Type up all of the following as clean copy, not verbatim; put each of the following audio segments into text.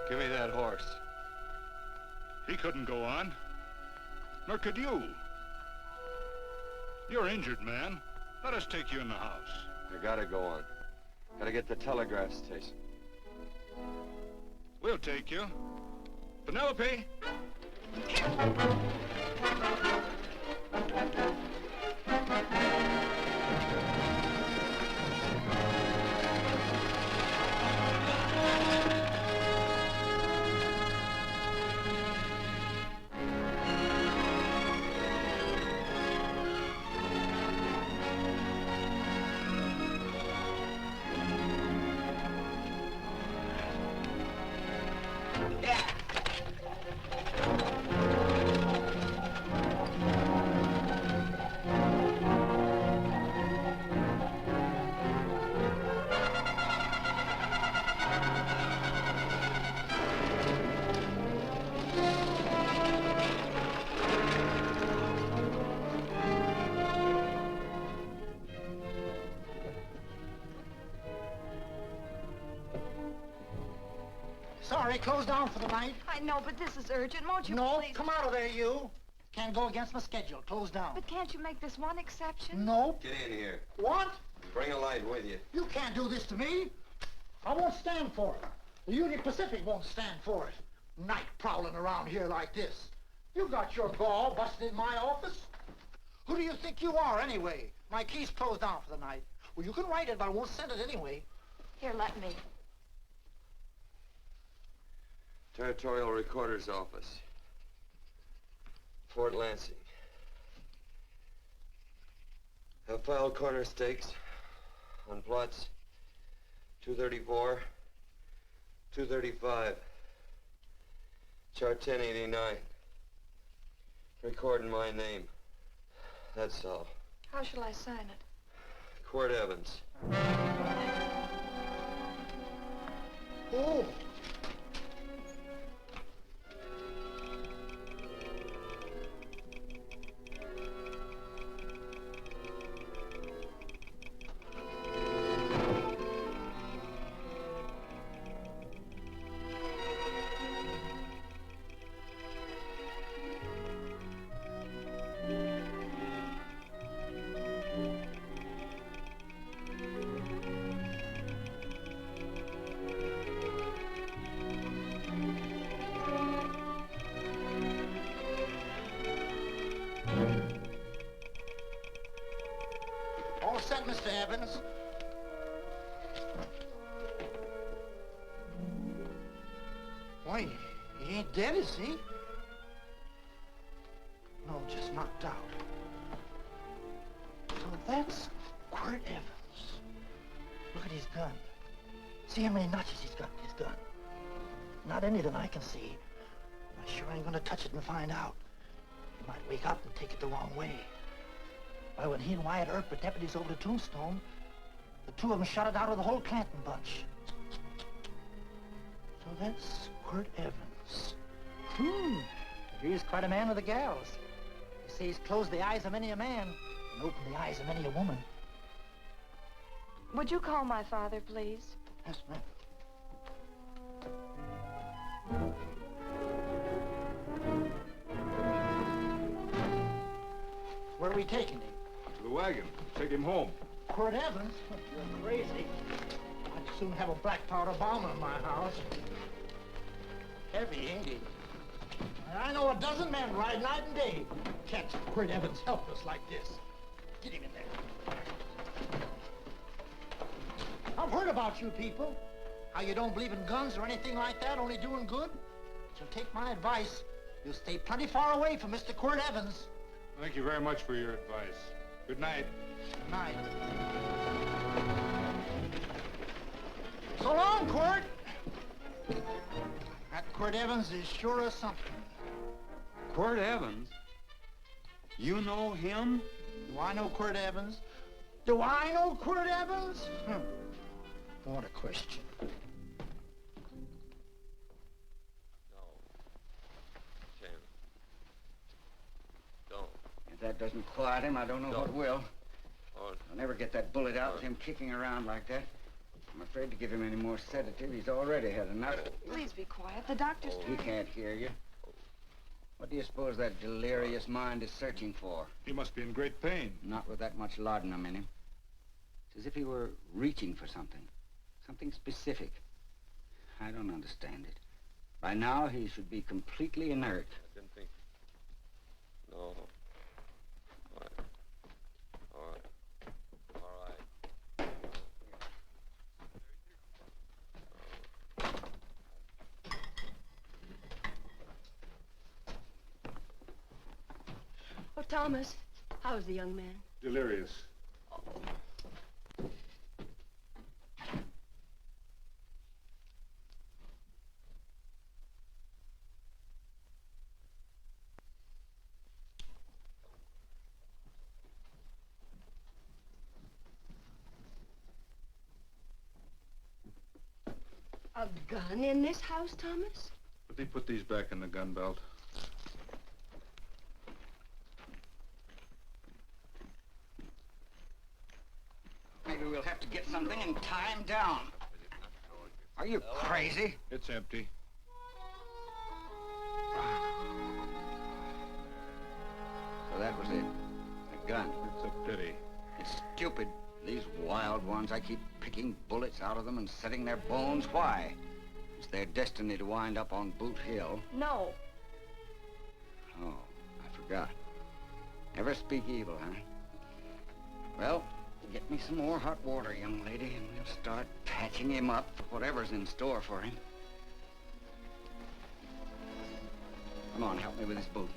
Give me that horse. He couldn't go on. Nor could you. You're injured, man. Let us take you in the house. I gotta go on. Gotta get the telegraph station. We'll take you. Penelope! Sorry, closed down for the night. I know, but this is urgent. Won't you No, please? come out of there, you. Can't go against my schedule. Closed down. But can't you make this one exception? Nope. Get in here. What? Bring a light with you. You can't do this to me. I won't stand for it. The Union Pacific won't stand for it. Night prowling around here like this. You got your gall busting in my office? Who do you think you are, anyway? My key's closed down for the night. Well, you can write it, but I won't send it anyway. Here, let me. Territorial Recorder's Office. Fort Lansing. Have filed corner stakes on plots 234, 235, chart 1089. Recording my name. That's all. How shall I sign it? Quirt Evans. Oh. All set, Mr. Evans. Why, he ain't dead, is he? No, just knocked out. So that's Quirt Evans. Look at his gun. See how many notches he's got in his gun. Not any that I can see. I sure ain't gonna touch it and find out. He might wake up and take it the wrong way. Why, when he and Wyatt Earp were deputies over the Tombstone, the two of them shot it out of the whole Clanton bunch. So that's Quirt Evans. He's quite a man with the gals. They say he's closed the eyes of many a man, and open the eyes of many a woman. Would you call my father, please? Yes, ma'am. Where are we taking him? To the wagon. Take him home. Quirt Evans? You're crazy. I'd soon have a black powder bomb in my house. Heavy, ain't he? I know a dozen men ride night and day. Catch Quirt Evans helpless like this. Get him in there. I've heard about you people. How you don't believe in guns or anything like that, only doing good. So take my advice. You'll stay plenty far away from Mr. Quirt Evans. Thank you very much for your advice. Good night. Good night. So long, Quirt. That Quirt Evans is sure a something. Quirt Evans? You know him? Do I know Quirt Evans? Do I know Quirt Evans? What a question. No. Tim. Don't. If that doesn't quiet him, I don't know what will. Oh, I'll never get that bullet out with him kicking around like that. I'm afraid to give him any more sedative. He's already had enough. Please be quiet. The doctor's He can't hear you. What do you suppose that delirious mind is searching for? He must be in great pain. Not with that much laudanum in him. It's as if he were reaching for something. Something specific. I don't understand it. By now, he should be completely inert. I didn't think. No. All right. All right. All right. Oh, Thomas, how's the young man? Delirious. A gun in this house, Thomas? But they put these back in the gun belt. Maybe we'll have to get something and tie him down. Are you crazy? It's empty. So that was it. A gun. It's a pity. It's stupid. These wild ones, I keep picking bullets out of them and setting their bones. Why? It's their destiny to wind up on Boot Hill. No. Oh, I forgot. Never speak evil, huh? Well, get me some more hot water, young lady, and we'll start patching him up for whatever's in store for him. Come on, help me with his boot.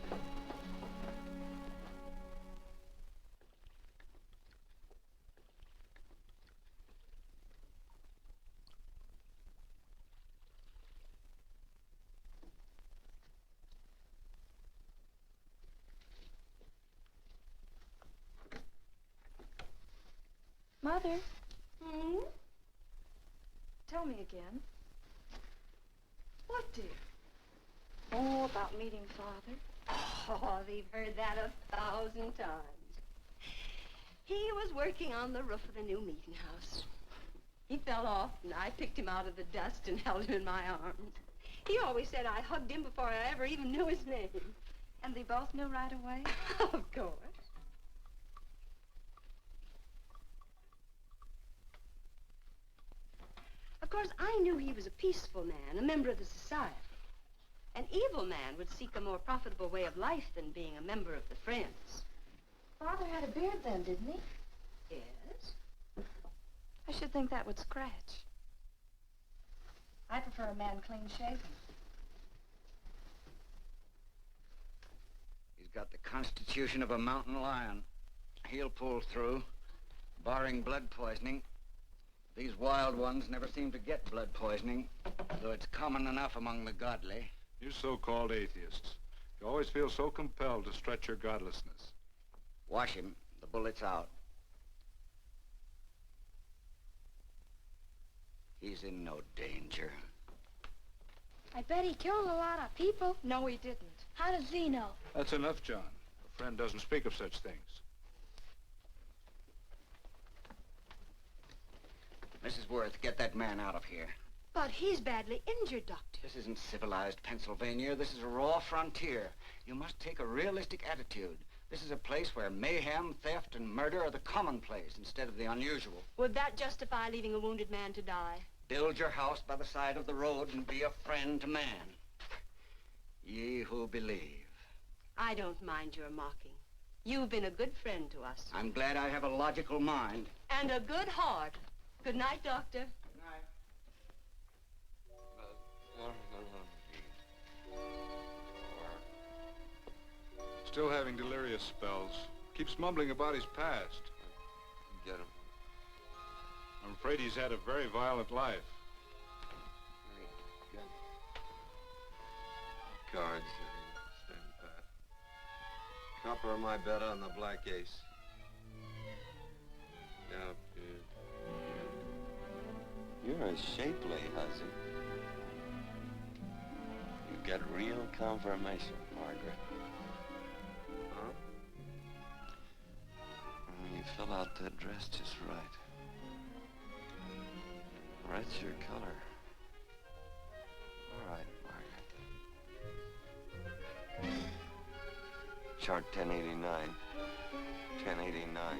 Mother, Hmm? tell me again. What, dear? Oh, about meeting Father. Oh, they've heard that 1,000 times. He was working on the roof of the new meeting house. He fell off, and I picked him out of the dust and held him in my arms. He always said I hugged him before I ever even knew his name. And they both knew right away? Of course. Of course, I knew he was a peaceful man, a member of the society. An evil man would seek a more profitable way of life than being a member of the Friends. Father had a beard then, didn't he? Yes? I should think that would scratch. I prefer a man clean-shaven. He's got the constitution of a mountain lion. He'll pull through, barring blood poisoning. These wild ones never seem to get blood poisoning, though it's common enough among the godly. You so-called atheists. You always feel so compelled to stretch your godlessness. Wash him. The bullet's out. He's in no danger. I bet he killed a lot of people. No, he didn't. How does he know? That's enough, John. A friend doesn't speak of such things. Mrs. Worth, get that man out of here. But he's badly injured, Doctor. This isn't civilized Pennsylvania. This is a raw frontier. You must take a realistic attitude. This is a place where mayhem, theft, and murder are the commonplace instead of the unusual. Would that justify leaving a wounded man to die? Build your house by the side of the road and be a friend to man. Ye who believe. I don't mind your mocking. You've been a good friend to us. I'm glad I have a logical mind. And a good heart. Good night, Doctor. Good night. Still having delirious spells. Keeps mumbling about his past. Get him. I'm afraid he's had a very violent life. Cards. Stand pat. Copper of my bet on the black ace. Yeah, you're a shapely hussy. You get real confirmation, Margaret. Huh? You fill out that dress just right. Red's your color. All right, Margaret. Chart 1089. 1089.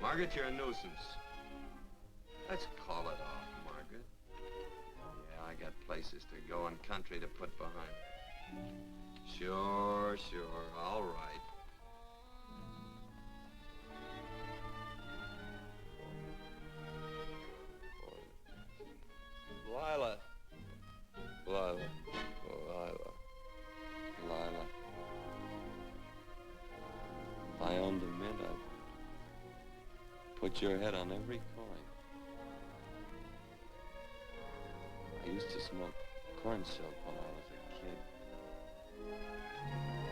Margaret, you're a nuisance. Let's call it off, Margaret. Yeah, I got places to go and country to put behind. Sure, all right. Lila. If I owned a mint, I'd put your head on every coin. I used to smoke corn silk when I was a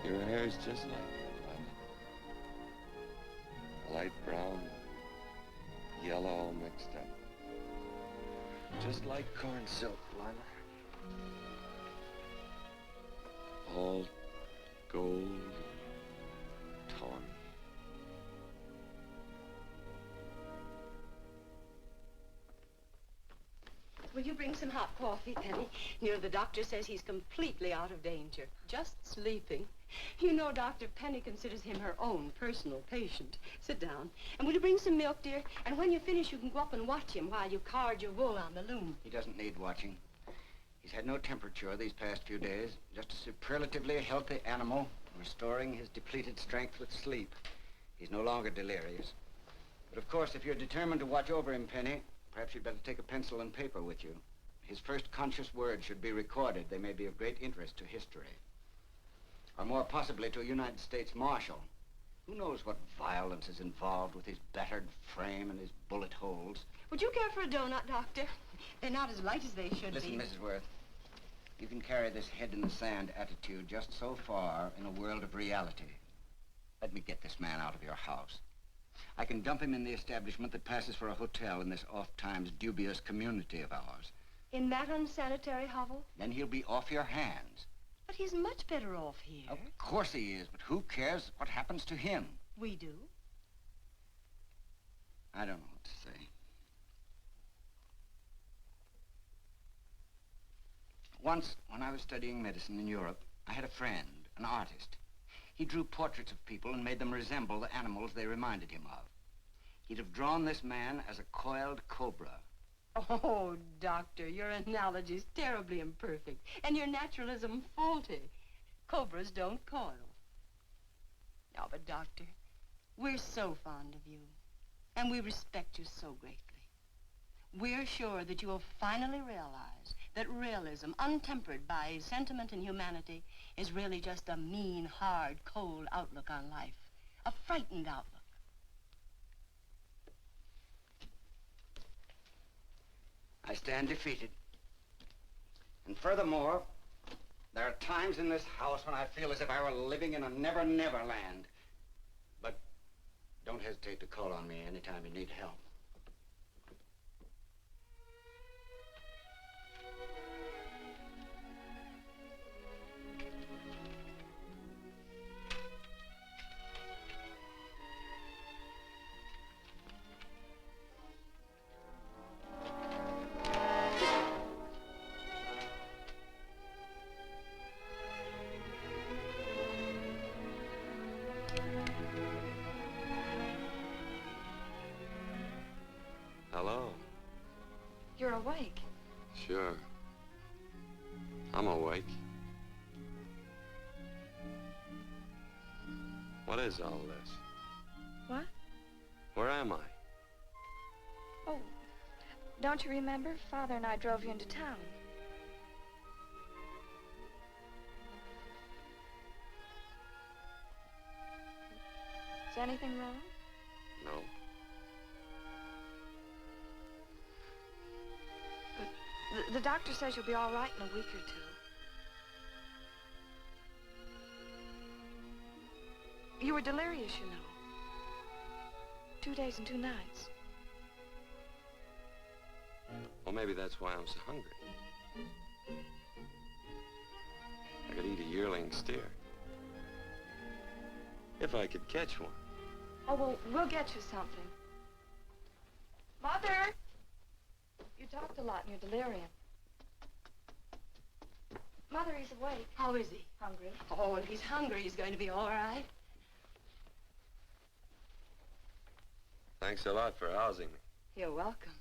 kid. Your hair's just like that, Lila. Light brown, yellow all mixed up. Just like corn silk, Lila. All gold and tawny. Will you bring some hot coffee, Penny? You know, the doctor says he's completely out of danger. Just sleeping. You know, Dr. Penny considers him her own personal patient. Sit down. And will you bring some milk, dear? And when you finish, you can go up and watch him while you card your wool on the loom. He doesn't need watching. He's had no temperature these past few days. Just a superlatively healthy animal, restoring his depleted strength with sleep. He's no longer delirious. But of course, if you're determined to watch over him, Penny, perhaps you'd better take a pencil and paper with you. His first conscious words should be recorded. They may be of great interest to history. Or more possibly to a United States Marshal. Who knows what violence is involved with his battered frame and his bullet holes. Would you care for a donut, Doctor? They're not as light as they should Listen, be. Mrs. Worth. You can carry this head-in-the-sand attitude just so far in a world of reality. Let me get this man out of your house. I can dump him in the establishment that passes for a hotel in this oft-times dubious community of ours. In that unsanitary hovel? Then he'll be off your hands. But he's much better off here. Of course he is, but who cares what happens to him? We do. I don't know what to say. Once, when I was studying medicine in Europe, I had a friend, an artist. He drew portraits of people and made them resemble the animals they reminded him of. He'd have drawn this man as a coiled cobra. Oh, Doctor, your analogy's terribly imperfect, and your naturalism faulty. Cobras don't coil. No, but Doctor, we're so fond of you, and we respect you so greatly. We're sure that you will finally realize that realism, untempered by sentiment and humanity, is really just a mean, hard, cold outlook on life. A frightened outlook. I stand defeated. And furthermore, there are times in this house when I feel as if I were living in a never-never land. But don't hesitate to call on me anytime you need help. Hello. You're awake. Sure. I'm awake. What is all this? What? Where am I? Oh, don't you remember? Father and I drove you into town. Is anything wrong? No. The doctor says you'll be all right in a week or two. You were delirious, you know. 2 days and 2 nights. Well, maybe that's why I'm so hungry. I could eat a yearling steer. If I could catch one. Oh, well, we'll get you something. Mother! You talked a lot in your delirium. Mother, he's awake. How is he? Hungry. Oh, if he's hungry, he's going to be all right. Thanks a lot for housing me. You're welcome.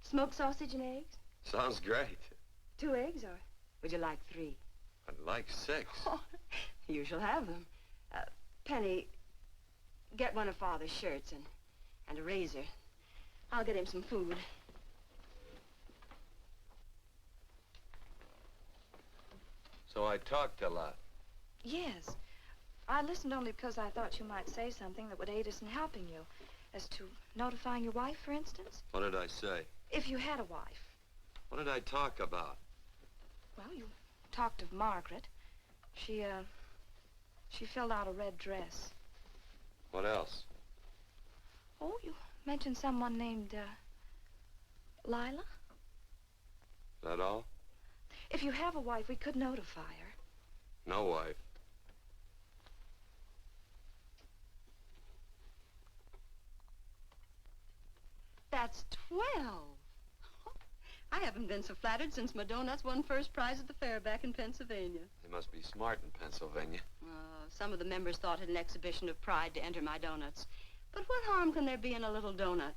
Smoked sausage and eggs? Sounds great. 2 eggs, or would you like 3? I'd like 6. Oh, you shall have them. Penny, get one of Father's shirts and a razor. I'll get him some food. So I talked a lot. Yes. I listened only because I thought you might say something that would aid us in helping you. As to notifying your wife, for instance. What did I say? If you had a wife. What did I talk about? Well, you talked of Margaret. She filled out a red dress. What else? Oh, you mentioned someone named, Lila? That all? If you have a wife, we could notify her. No wife. That's 12. I haven't been so flattered since my donuts won first prize at the fair back in Pennsylvania. They must be smart in Pennsylvania. Some of the members thought it an exhibition of pride to enter my donuts. But what harm can there be in a little donut?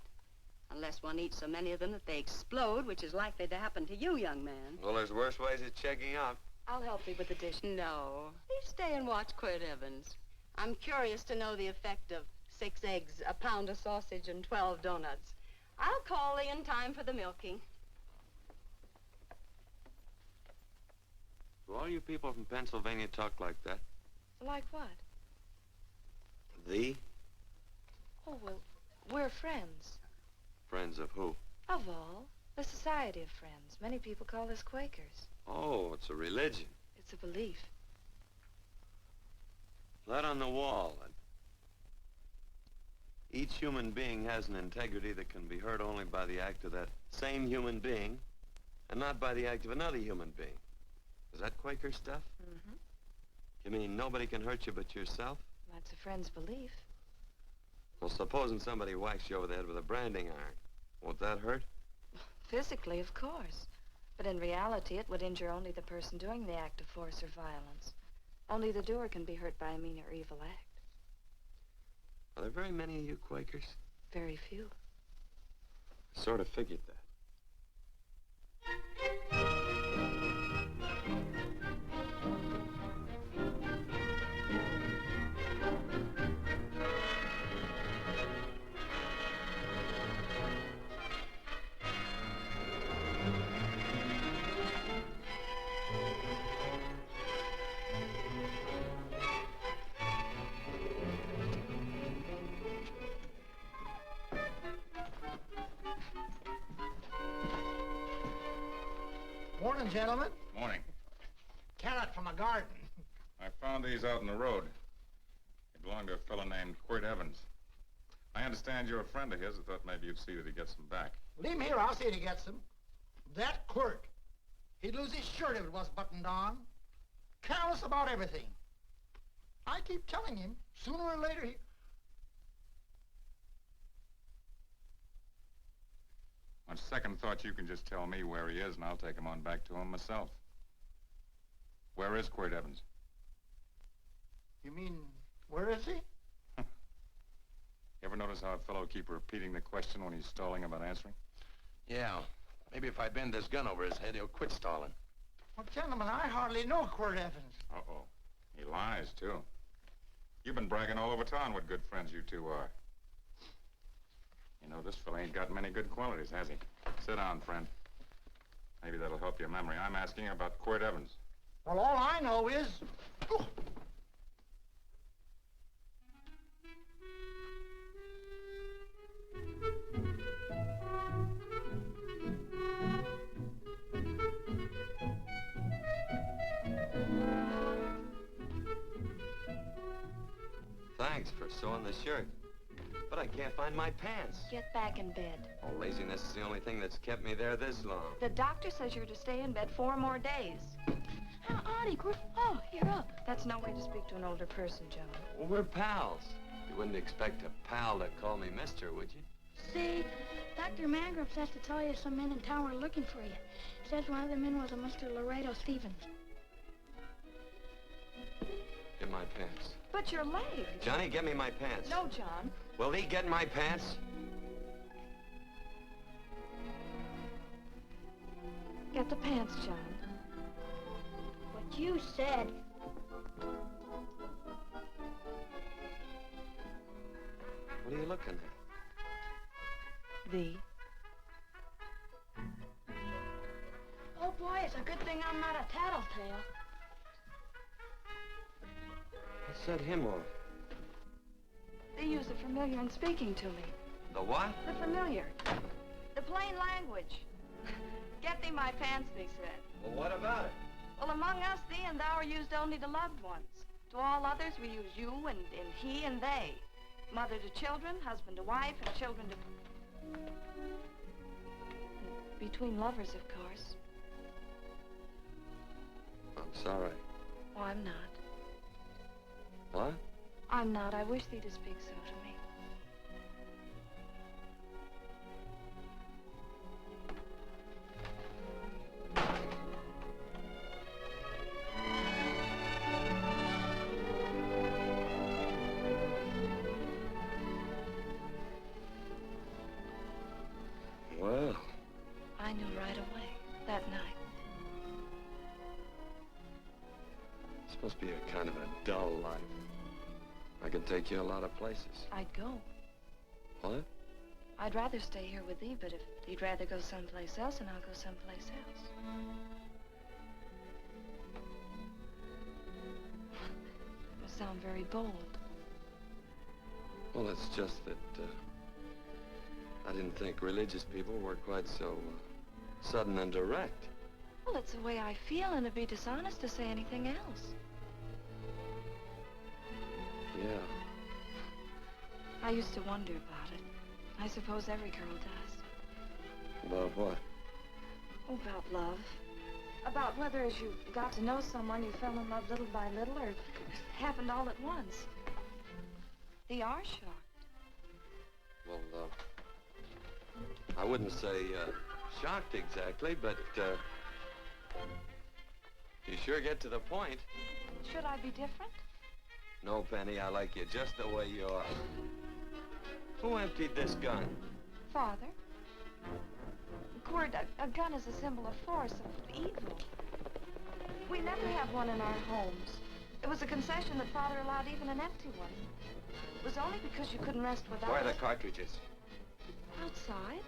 Unless one eats so many of them that they explode, which is likely to happen to you, young man. Well, there's worse ways of checking out. I'll help you with the dish. No. You stay and watch Quirt Evans. I'm curious to know the effect of 6 eggs, a pound of sausage, and 12 donuts. I'll call Lee in time for the milking. Do all you people from Pennsylvania talk like that? Like what? Thee? Oh, well, we're friends. Friends of who? Of all. The Society of Friends. Many people call us Quakers. Oh, it's a religion. It's a belief. That on the wall. And each human being has an integrity that can be hurt only by the act of that same human being, and not by the act of another human being. Is that Quaker stuff? Mm-hmm. You mean nobody can hurt you but yourself? That's a friend's belief. Well, supposing somebody whacks you over the head with a branding iron. Won't that hurt? Physically, of course. But in reality, it would injure only the person doing the act of force or violence. Only the doer can be hurt by a mean or evil act. Are there very many of you Quakers? Very few. I sort of figured that. Morning, gentlemen. Morning. Carrot from a garden. I found these out in the road. They belong to a fellow named Quirt Evans. I understand you're a friend of his. I thought maybe you'd see that he gets them back. Leave him here, I'll see that he gets them. That Quirt, he'd lose his shirt if it was buttoned on. Careless about everything. I keep telling him, sooner or later he... On second thought, you can just tell me where he is, and I'll take him on back to him myself. Where is Quirt Evans? You mean, where is he? You ever notice Notice how a fellow keep repeating the question when he's stalling about answering? Yeah. Maybe if I bend this gun over his head, he'll quit stalling. Well, gentlemen, I hardly know Quirt Evans. Uh-oh. He lies, too. You've been bragging all over town what good friends you two are. You know, this fella ain't got many good qualities, has he? Sit down, friend. Maybe that'll help your memory. I'm asking about Quirt Evans. Well, all I know is... Oh. Thanks for sewing the shirt. But I can't find my pants. Get back in bed. Oh, laziness is the only thing that's kept me there this long. The doctor says you're to stay in bed 4 more days. Howdy, Quirt. Oh, you're up. That's no way to speak to an older person, John. Well, we're pals. You wouldn't expect a pal to call me mister, would you? See, Dr. Mangrum says to tell you some men in town were looking for you. Says one of the men was a Mr. Laredo Stevens. Get my pants. But your leg. Johnny, get me my pants. No, John. Will he get my pants? Get the pants, John. What you said. What are you looking at? The. Oh, boy, it's a good thing I'm not a tattletale. What set him off? They use the familiar in speaking to me. The what? The familiar. The plain language. Get thee my pants, they said. Well, what about it? Well, among us, thee and thou are used only to loved ones. To all others, we use you and he and they. Mother to children, husband to wife, and children to... Between lovers, of course. I'm sorry. Oh, I'm not. What? I'm not. I wish thee to speak so to me. Well, I knew right away, that night. this must be a kind of a dull life. I can take you a lot of places. I'd go. What? I'd rather stay here with thee, but if you'd rather go someplace else, then I'll go someplace else. You sound very bold. Well, it's just that, I didn't think religious people were quite so, sudden and direct. Well, it's the way I feel, and it'd be dishonest to say anything else. Yeah. I used to wonder about it. I suppose every girl does. About what? Oh, about love. About whether as you got to know someone, you fell in love little by little, or it happened all at once. They are shocked. Well, I wouldn't say, shocked exactly, but, you sure get to the point. Should I be different? No, Penny, I like you just the way you are. Who emptied this gun? Father? Quirt, a gun is a symbol of force, of evil. We never have one in our homes. It was a concession that Father allowed even an empty one. It was only because you couldn't rest without Where are it. the cartridges? Outside?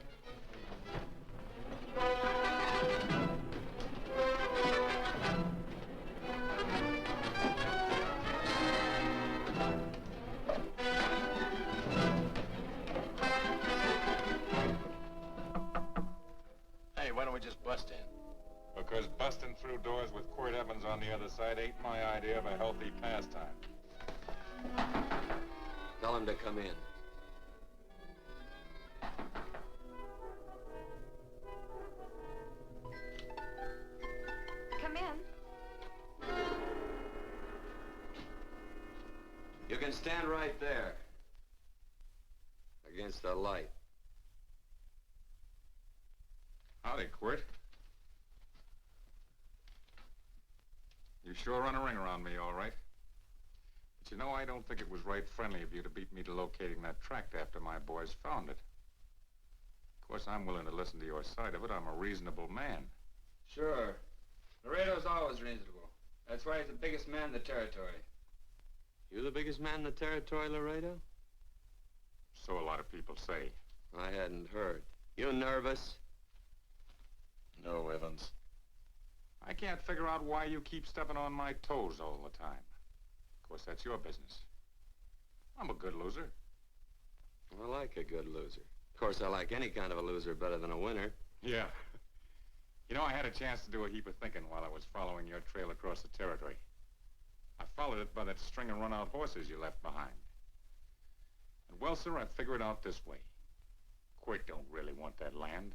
Hey, why don't we just bust in? Because busting through doors with Quirt Evans on the other side ain't my idea of a healthy pastime. Tell him to come in. Come in. You can stand right there. Against the light. Howdy, Quirt. You sure run a ring around me, all right. But But you know, I don't think it was right friendly of you to beat me to locating that tract after my boys found it. Of course, I'm willing to listen to your side of it. I'm a reasonable man. Sure. Laredo's always reasonable. That's why he's the biggest man in the territory. You the biggest man in the territory, Laredo? So a lot of people say. I hadn't heard. You nervous? No, Evans. I can't figure out why you keep stepping on my toes all the time. Of course, that's your business. I'm a good loser. I like a good loser. Of course, I like any kind of a loser better than a winner. Yeah. You know, I had a chance to do a heap of thinking while I was following your trail across the territory. I followed it by that string of run-out horses you left behind. And, well, sir, I figure it out this way. Quirt don't really want that land.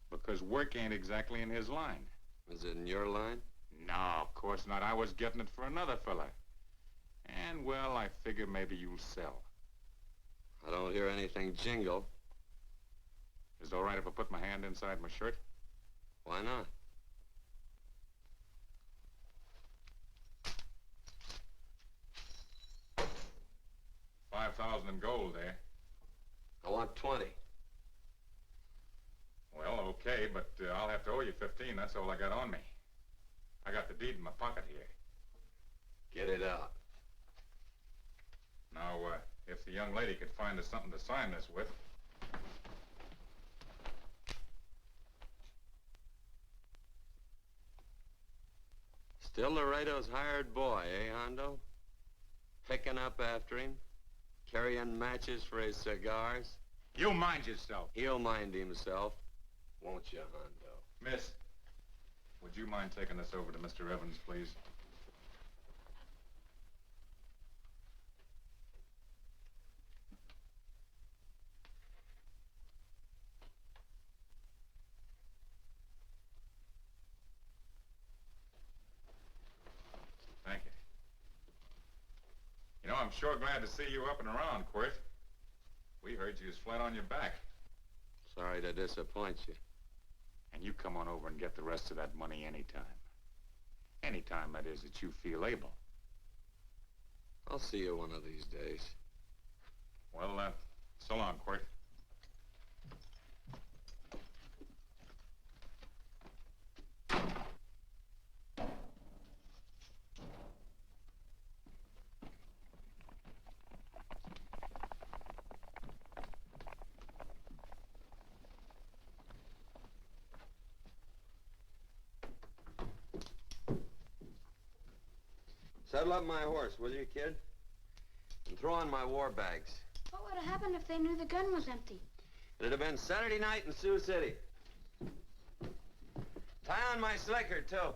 Because work ain't exactly in his line. Is it in your line? No, of course not. I was getting it for another fella. And, well, I figure maybe you'll sell. I don't hear anything jingle. Is it all right if I put my hand inside my shirt? Why not? $5,000 in gold there. I want 20. Well, okay, but I'll have to owe you 15. That's all I got on me. I got the deed in my pocket here. Get it out. Now, if the young lady could find us something to sign this with. Still Laredo's hired boy, eh, Hondo? Picking up after him? Carrying matches for his cigars? You mind yourself. He'll mind himself. Won't you, Hondo? Miss, would you mind taking this over to Mr. Evans, please? Thank you. You know, I'm sure glad to see you up and around, Quirt. We heard you was flat on your back. Sorry to disappoint you. And you come on over and get the rest of that money anytime. Anytime, that is, that you feel able. I'll see you one of these days. Well, so long, Quirt. Saddle up my horse, will you, kid? And throw on my war bags. What would have happened if they knew the gun was empty? It'd have been Saturday night in Sioux City. Tie on my slicker, too.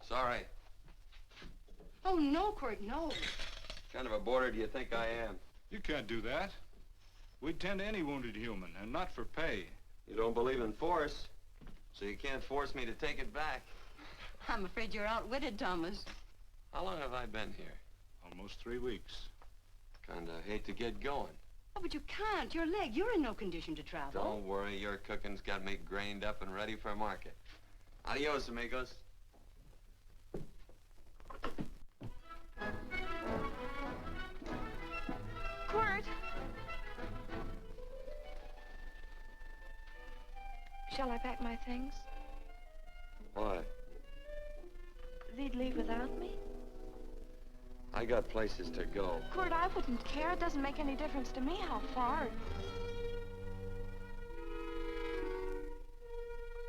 Sorry. Oh, no, Quirt, no. What kind of a boarder do you think I am? You can't do that. We'd tend to any wounded human, and not for pay. You don't believe in force, so you can't force me to take it back. I'm afraid you're outwitted, Thomas. How long have I been here? Almost 3 weeks. Kinda hate to get going. Oh, but you can't. Your leg, you're in no condition to travel. Don't worry, your cooking's got me grained up and ready for market. Adios, amigos. Quirt! Shall I pack my things? Why? They'd leave without me? I got places to go. Quirt, I wouldn't care. It doesn't make any difference to me how far.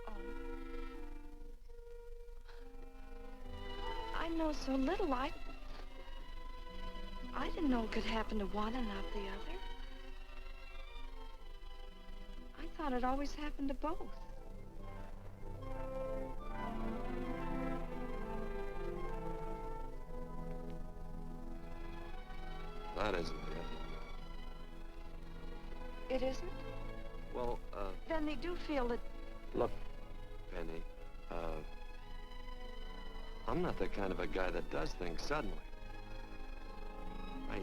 Oh. I know so little. I didn't know it could happen to one and not the other. I thought it always happened to both. That isn't it. It isn't? Well, Then they do feel that... look, Penny, I'm not the kind of a guy that does things suddenly. I,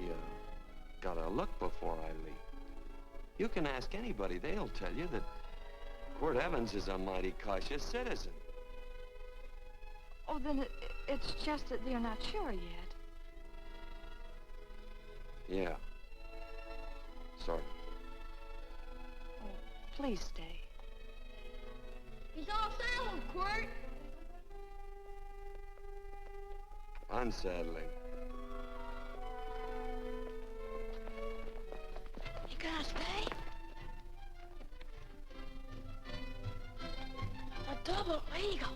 gotta look before I leave. You can ask anybody, they'll tell you that Quirt Evans is a mighty cautious citizen. Oh, then it's just that they're not sure yet. Yeah. Sort of. Oh, please stay. He's all settled, Quirt. Unsettling. You gonna stay? A double eagle.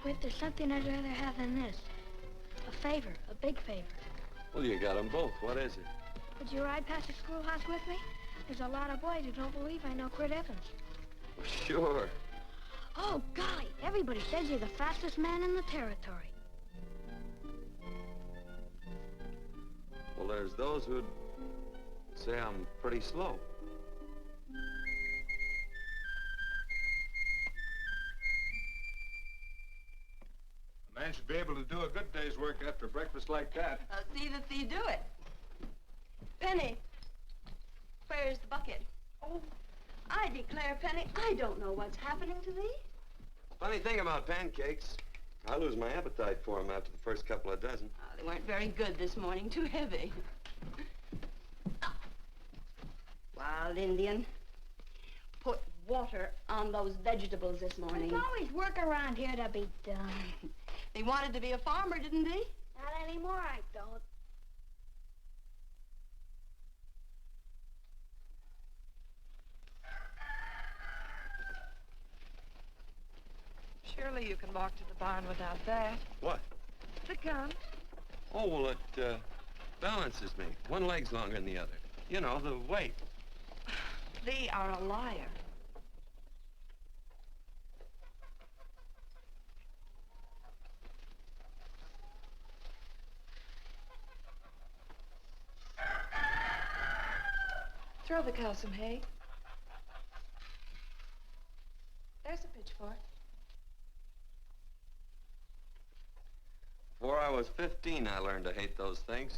Quit, there's something I'd rather have than this. A favor, a big favor. Well, you got them both. What is it? Would you ride past the schoolhouse with me? There's a lot of boys who don't believe I know Quirt Evans. Well, sure. Oh, golly, everybody says you're the fastest man in the territory. Well, there's those who'd say I'm pretty slow. A man should be able to do a good day's work after breakfast like that. I'll see that you do it. Penny, where's the bucket? Oh, I declare, Penny, I don't know what's happening to thee. Funny thing about pancakes, I lose my appetite for them after the first couple of dozen. Oh, they weren't very good this morning, too heavy. Wild Indian, put water on those vegetables this morning. There's always work around here to be done. He wanted to be a farmer, didn't he? Not anymore, I don't. Surely you can walk to the barn without that. What? The gun. Oh, well, it balances me. One leg's longer than the other. You know, the weight. Thee are a liar. Throw the cow some hay. There's a pitchfork. Before I was 15, I learned to hate those things.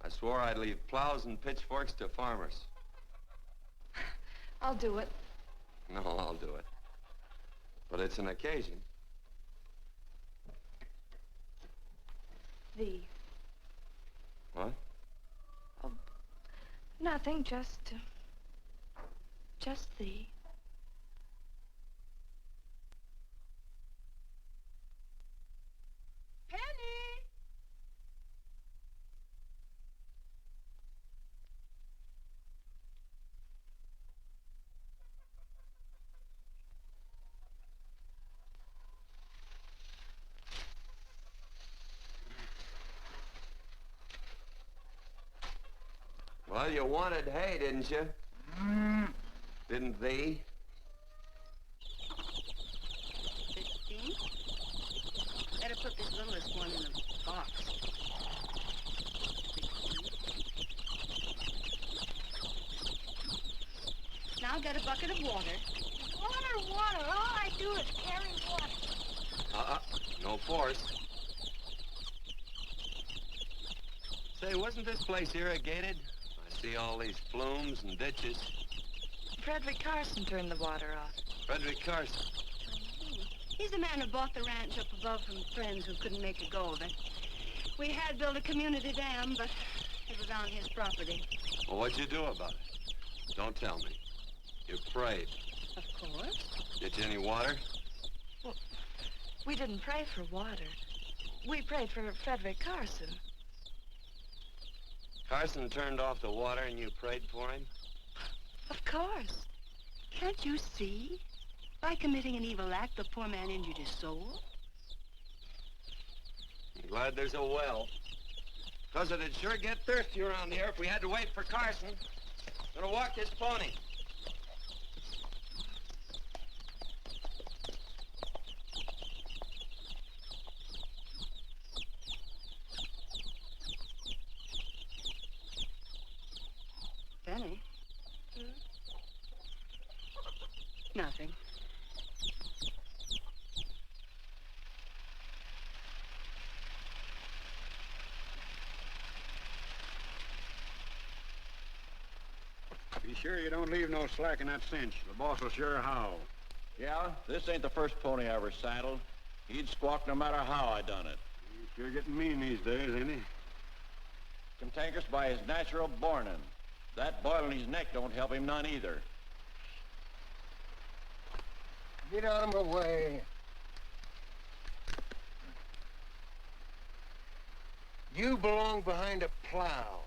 I swore I'd leave plows and pitchforks to farmers. I'll do it. No, I'll do it. But it's an occasion. Thee. What? Oh, nothing, just thee. Penny! Well, you wanted hay, didn't you? Didn't thee? 15? Better put this littlest one in a box. 16. Now get a bucket of water. Water, water. All I do is carry water. No force. Say, wasn't this place irrigated? I see all these flumes and ditches. Frederick Carson turned the water off. Frederick Carson. He's the man who bought the ranch up above from friends who couldn't make a go of it. We had built a community dam, but it was on his property. Well, what'd you do about it? Don't tell me. You prayed. Of course. Get you any water? Well, we didn't pray for water. We prayed for Frederick Carson. Carson turned off the water and you prayed for him? Of course. Can't you see? By committing an evil act, the poor man injured his soul. I'm glad there's a well. Because it'd sure get thirsty around here if we had to wait for Carson. Gonna walk this pony. Benny? Nothing. Be sure you don't leave no slack in that cinch. The boss will sure howl. Yeah, this ain't the first pony I ever saddled. He'd squawk no matter how I done it. He's sure getting mean these days, ain't he? Cantankerous by his natural bornin'. That boil in his neck don't help him none either. Get out of my way. You belong behind a plow.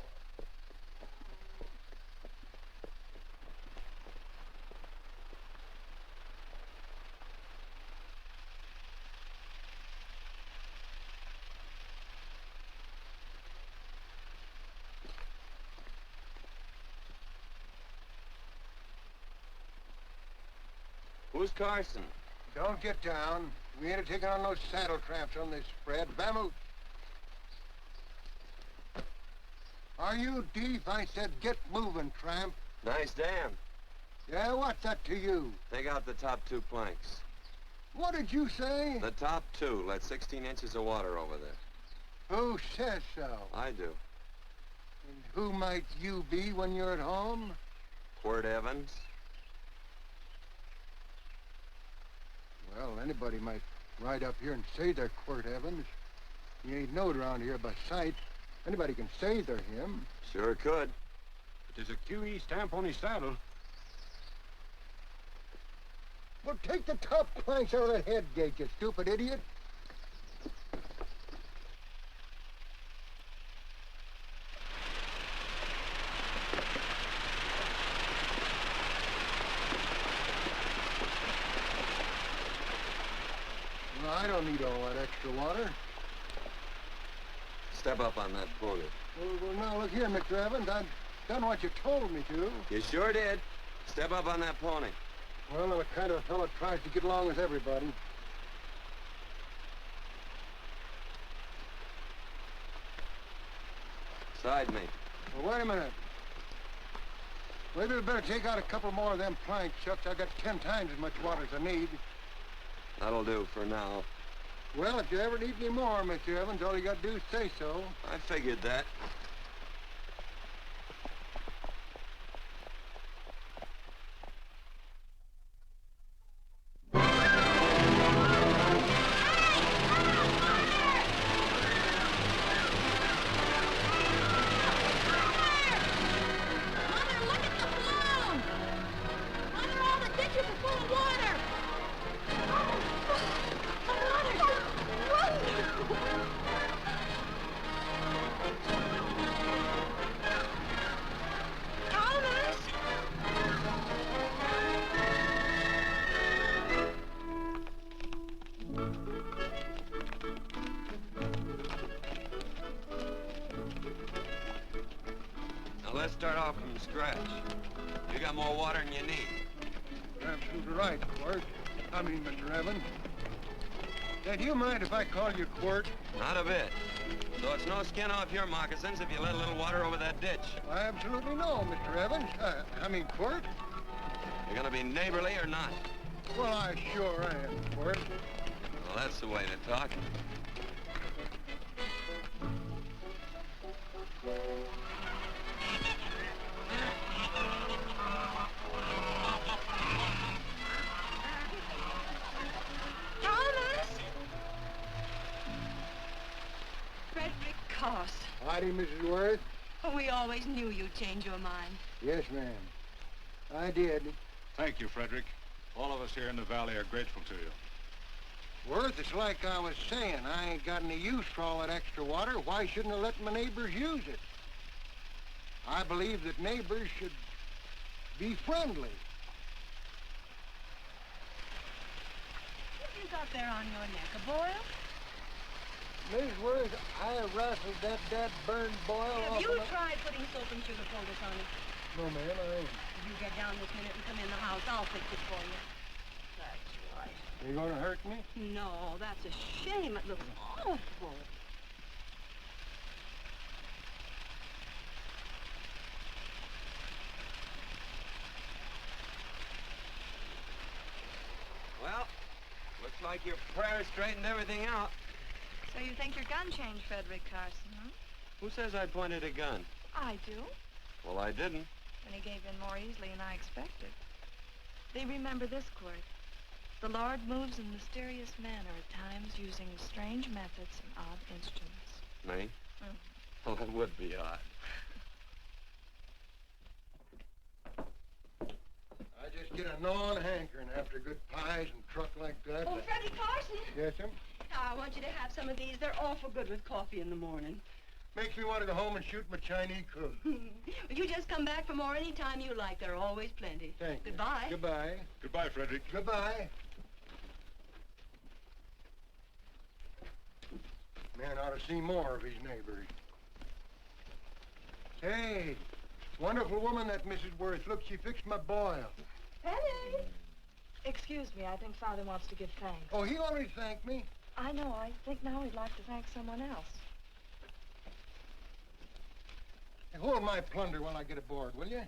Who's Carson? Don't get down. We ain't taking on no saddle tramps on this spread. Vamoose. Are you deef? I said get moving, tramp. Nice dam. Yeah, what's that to you? Take out the top 2 planks. What did you say? The top 2. Let 16 inches of water over there. Who says so? I do. And who might you be when you're at home? Quirt Evans. Well, anybody might ride up here and say they're Quirt Evans. He ain't knowed around here by sight. Anybody can say they're him. Sure could. But there's a QE stamp on his saddle. Well, take the top planks out of that head gate, you stupid idiot. Well, I don't need all that extra water. Step up on that pony. Well, now, look here, Mr. Evans. I've done what you told me to. You sure did. Step up on that pony. Well, I'm the kind of fellow tries to get along with everybody. Side me. Well, wait a minute. Maybe we better take out a couple more of them planks, Shucks. I got 10 times as much water as I need. That'll do for now. Well, if you ever need any more, Mr. Evans, all you got to do is say so. I figured that. Let's start off from scratch. You got more water than you need. You're absolutely right, Quirt. Mr. Evans. Say, do you mind if I call you Quirt? Not a bit. So it's no skin off your moccasins if you let a little water over that ditch. I absolutely no, Mr. Evans. Quirt. You're gonna be neighborly or not? Well, I sure am, Quirt. Well, that's the way to talk. Howdy, Mrs. Worth. Oh, we always knew you'd change your mind. Yes, ma'am. I did. Thank you, Frederick. All of us here in the valley are grateful to you. Worth, it's like I was saying. I ain't got any use for all that extra water. Why shouldn't I let my neighbors use it? I believe that neighbors should be friendly. What have you got there on your neck, a boil? Miss Worth, I rustled that burned boil Have off you of tried putting soap and sugar poultice on it? No, ma'am, I ain't. You get down this minute and come in the house. I'll fix it for you. That's right. You gonna hurt me? No, that's a shame. It looks awful. Well, looks like your prayer straightened everything out. So you think your gun changed, Frederick Carson, huh? Who says I pointed a gun? I do. Well, I didn't. and he gave in more easily than I expected. They remember this, Quirt. The Lord moves in mysterious manner at times using strange methods and odd instruments. Me? Mm. Well, that would be odd. I just get a gnawing hankering after good pies and truck like that. Oh, Freddie Carson. Yes, ma'am? I want you to have some of these. They're awful good with coffee in the morning. Makes me want to go home and shoot my Chinese cook. You just come back for more any time you like. There are always plenty. Thank you. Goodbye. Goodbye. Goodbye, Frederick. Goodbye. Man ought to see more of his neighbors. Hey, wonderful woman, that Mrs. Worth. Look, she fixed my boil. Penny! Excuse me, I think Father wants to give thanks. Oh, he already thanked me. I know. I think now he'd like to thank someone else. Hey, hold my plunder while I get aboard, will you?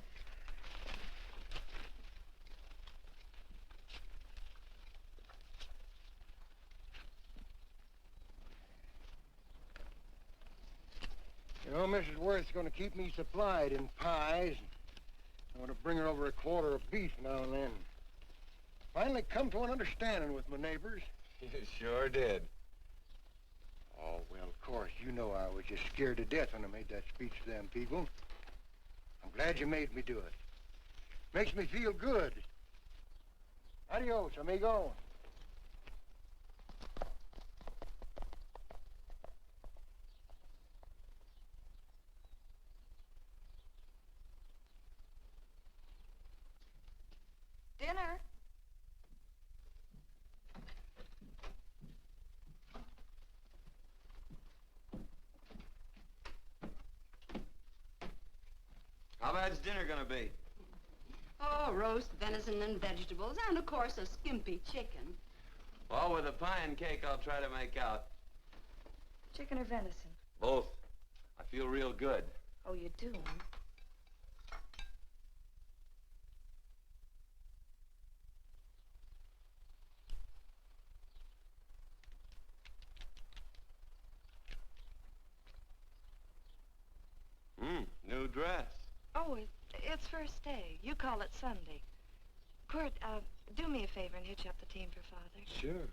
You know, Mrs. Worth's going to keep me supplied in pies. I want to bring her over a quarter of beef now and then. Finally come to an understanding with my neighbors. You sure did. Oh, well, of course, you know I was just scared to death when I made that speech to them people. I'm glad you made me do it. Makes me feel good. Adios, amigo. Dinner. How bad's dinner gonna be? Oh, roast venison and vegetables, and of course a skimpy chicken. Well, with a pie and cake, I'll try to make out. Chicken or venison? Both. I feel real good. Oh, you do? New dress. Oh, it's first day. You call it Sunday. Quirt, do me a favor and hitch up the team for Father. Sure.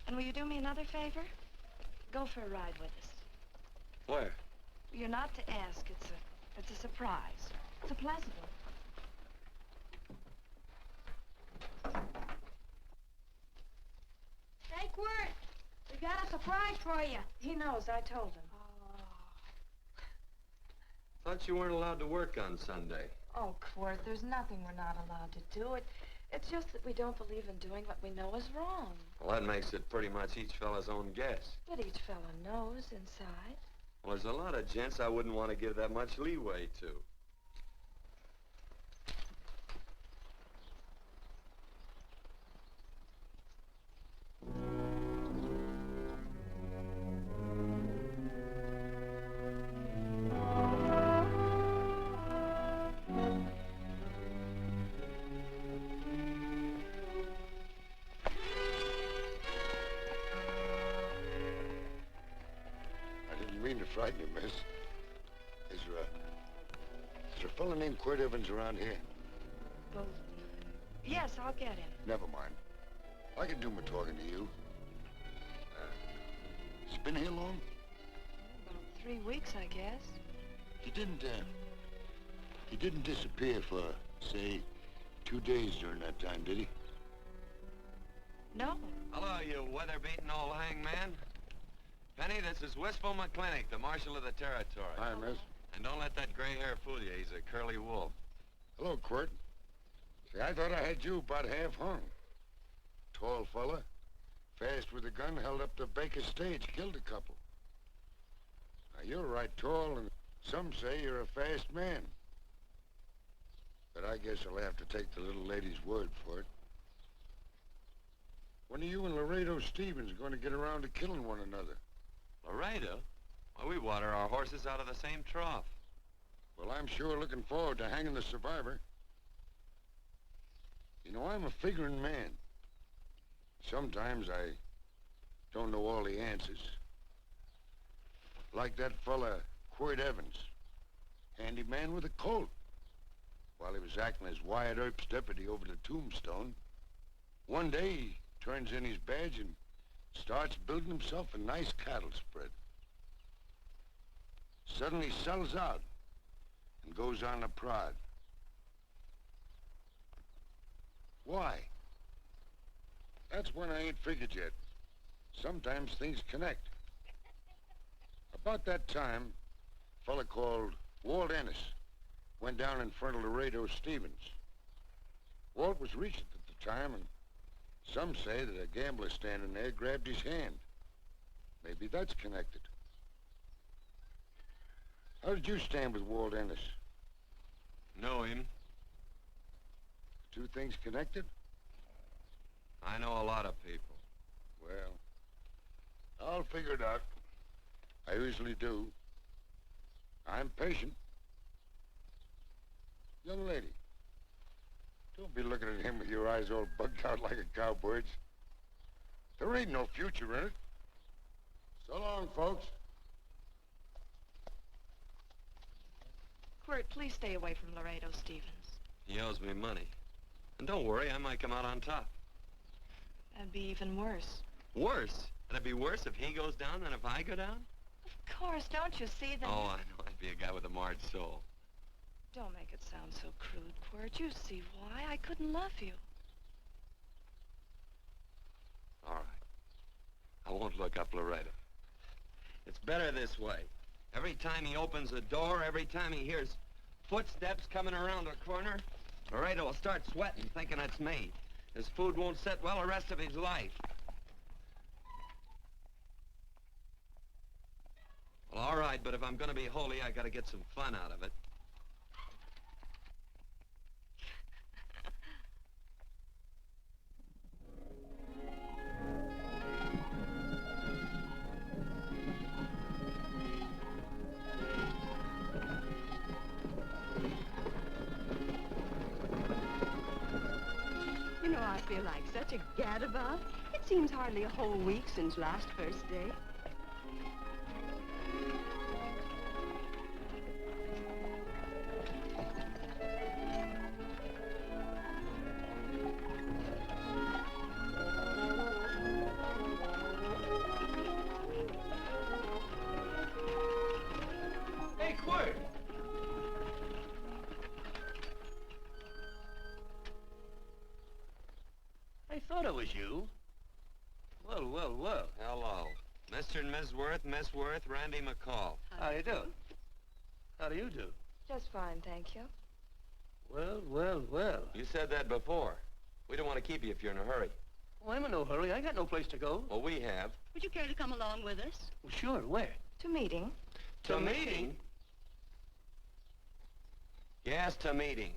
And will you do me another favor? Go for a ride with us. Where? You're not to ask. It's a surprise. It's a pleasant one. Hey, Quirt, we got a surprise for you. He knows. I told him. Thought you weren't allowed to work on Sunday. Oh, Quirt, there's nothing we're not allowed to do. It's just that we don't believe in doing what we know is wrong. Well, that makes it pretty much each fella's own guess. But each fellow knows inside. Well, there's a lot of gents I wouldn't want to give that much leeway to. Frighten you, miss. Is there a fellow named Quirt Evans around here? Well, yes, I'll get him. Never mind. I can do my talking to you. He's been here long? About 3 weeks, I guess. He didn't disappear for, say, 2 days during that time, did he? No. Hello, you weather-beaten old hangman. Penny, this is Wistful McClintock, the Marshal of the Territory. Hi, miss. And don't let that gray hair fool you. He's a curly wolf. Hello, Quirt. See, I thought I had you about half hung. Tall fella, fast with a gun, held up the Baker stage, killed a couple. Now, you're right tall, and some say you're a fast man. But I guess I'll have to take the little lady's word for it. When are you and Laredo Stevens going to get around to killing one another? Laredo? Well, we water our horses out of the same trough. Well, I'm sure looking forward to hanging the survivor. You know, I'm a figuring man. Sometimes I don't know all the answers. Like that fella, Quirt Evans. Handy man with a Colt. while he was acting as Wyatt Earp's deputy over the tombstone. One day, he turns in his badge and starts building himself a nice cattle spread. Suddenly sells out and goes on the prod. Why? That's one I ain't figured yet. Sometimes things connect. About that time, a fella called Walt Ennis went down in front of Laredo Stevens. Walt was Regent at the time, and some say that a gambler standing there grabbed his hand. Maybe that's connected. How did you stand with Walt Ennis? Know him. Two things connected? I know a lot of people. Well, I'll figure it out. I usually do. I'm patient. Young lady, don't be looking at him with your eyes all bugged out like a cowbird's. There ain't no future in it. So long, folks. Quirt, please stay away from Laredo Stevens. He owes me money. And don't worry, I might come out on top. That'd be even worse. Worse? It'd be worse if he goes down than if I go down? Of course, don't you see that? Oh, I know. I'd be a guy with a marred soul. Don't make it sound so crude, Quirt. You see why I couldn't love you. All right. I won't look up Laredo. It's better this way. Every time he opens the door, every time he hears footsteps coming around the corner, Laredo will start sweating, thinking it's me. His food won't sit well the rest of his life. Well, all right, but if I'm gonna be holy, I gotta get some fun out of it. You know, I feel like such a gadabout. It seems hardly a whole week since last first day. Hey, Quirt! I thought it was you. Well, well, well. Hello. Mr. and Miss Worth, Randy McCall. How do you do? How do you do? Just fine, thank you. Well, well, well. You said that before. We don't want to keep you if you're in a hurry. Oh, I'm in no hurry. I got no place to go. Well, we have. Would you care to come along with us? Well, sure. Where? To meeting. To meeting? Yes, to meeting.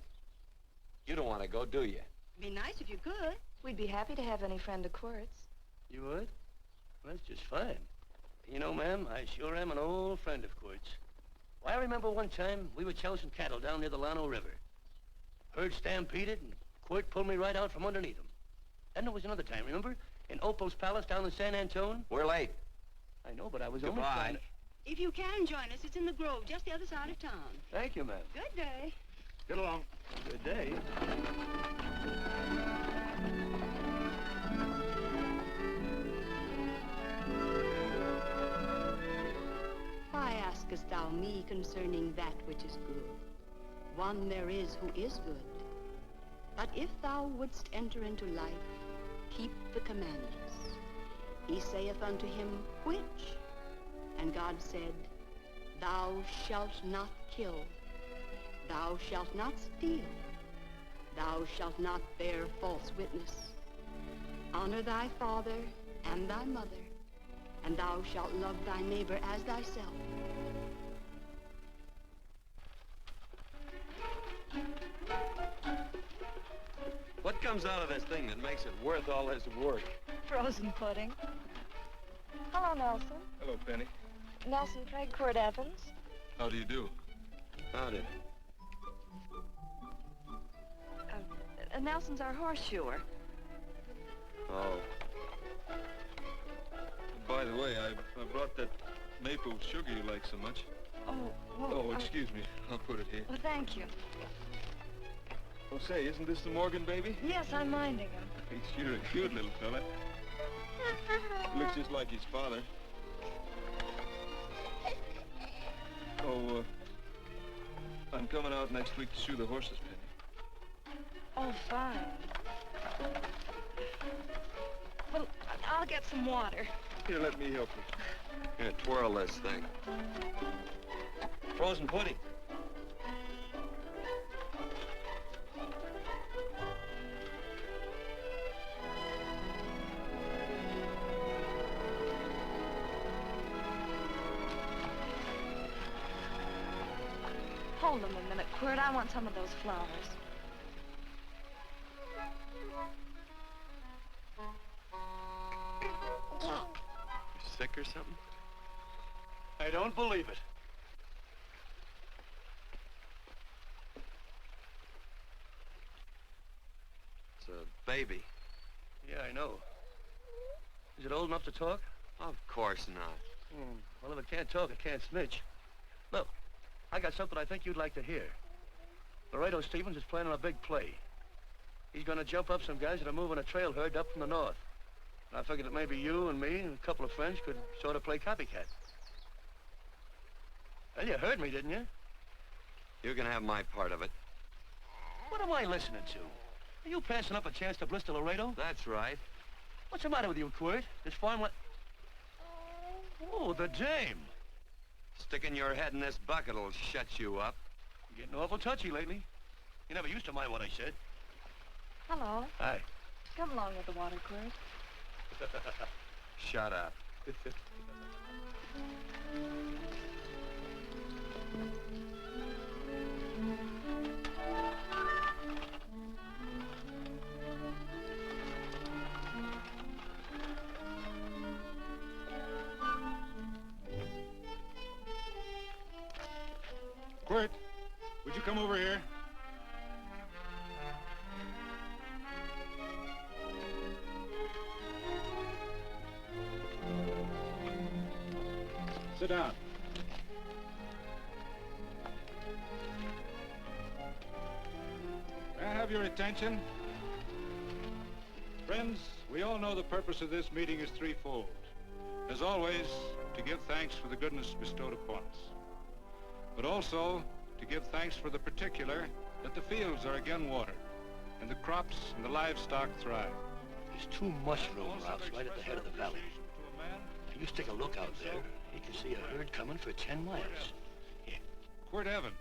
You don't want to go, do you? Be nice if you could. We'd be happy to have any friend of Quirt's. You would? Well, that's just fine. You know, ma'am, I sure am an old friend of Quirt's. Well, I remember one time we were chousing cattle down near the Llano River. Herd stampeded, and Quirt pulled me right out from underneath him. Then there was another time, remember? In Opal's Palace down in San Antone? We're late. I know, but I was only Goodbye. trying to... If you can join us, it's in the Grove, just the other side of town. Thank you, ma'am. Good day. Get along. Good day. Why askest thou me concerning that which is good? One there is who is good. But if thou wouldst enter into life, keep the commandments. He saith unto him, which? And God said, thou shalt not kill. Thou shalt not steal. Thou shalt not bear false witness. Honor thy father and thy mother, and thou shalt love thy neighbor as thyself. What comes out of this thing that makes it worth all this work? Frozen pudding. Hello, Nelson. Hello, Penny. Nelson Craig, Quirt Evans. How do you do? Howdy. Nelson's our horseshoer. Oh. By the way, I brought that maple sugar you like so much. Oh, well, Oh, excuse me. I'll put it here. Well, thank you. Oh, say, isn't this the Morgan baby? Yes, I'm minding him. He's sure a cute little fella. Looks just like his father. Oh, I'm coming out next week to shoe the horses, Penny. Oh, fine. Well, I'll get some water. Here, let me help you. Here, twirl this thing. Frozen pudding. Hold them a minute, Quirt. I want some of those flowers. You sick or something? I don't believe it. It's a baby. Yeah, I know. Is it old enough to talk? Of course not. Well, if it can't talk, it can't snitch. Look, I got something I think you'd like to hear. Laredo Stevens is planning a big play. He's gonna jump up some guys that are moving a trail herd up from the north. And I figured that maybe you and me and a couple of friends could sort of play copycat. Well, you heard me, didn't you? You can have my part of it. What am I listening to? Are you passing up a chance to blister Laredo? That's right. What's the matter with you, Quirt? This farm what? Oh, the dame. Sticking your head in this bucket will shut you up. You're getting awful touchy lately. You never used to mind what I said. Hello. Hi. Come along with the water, Quirt. Shut up. Quirt, would you come over here? Sit down. May I have your attention? Friends, we all know the purpose of this meeting is threefold. As always, to give thanks for the goodness bestowed upon us, but also to give thanks for the particular that the fields are again watered and the crops and the livestock thrive. There's 2 mushroom routes right at the head of the valley. If you stick a look out there, you can see a herd coming for 10 miles. Here. Quirt Evans.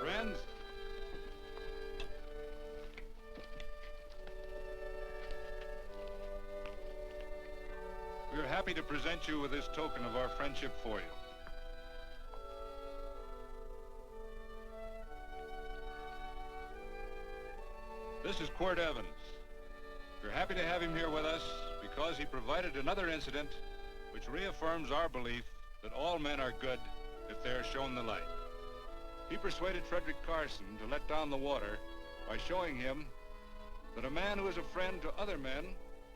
Friends, we are happy to present you with this token of our friendship for you. This is Quirt Evans. We're happy to have him here with us because he provided another incident which reaffirms our belief that all men are good if they are shown the light. He persuaded Frederick Carson to let down the water by showing him that a man who is a friend to other men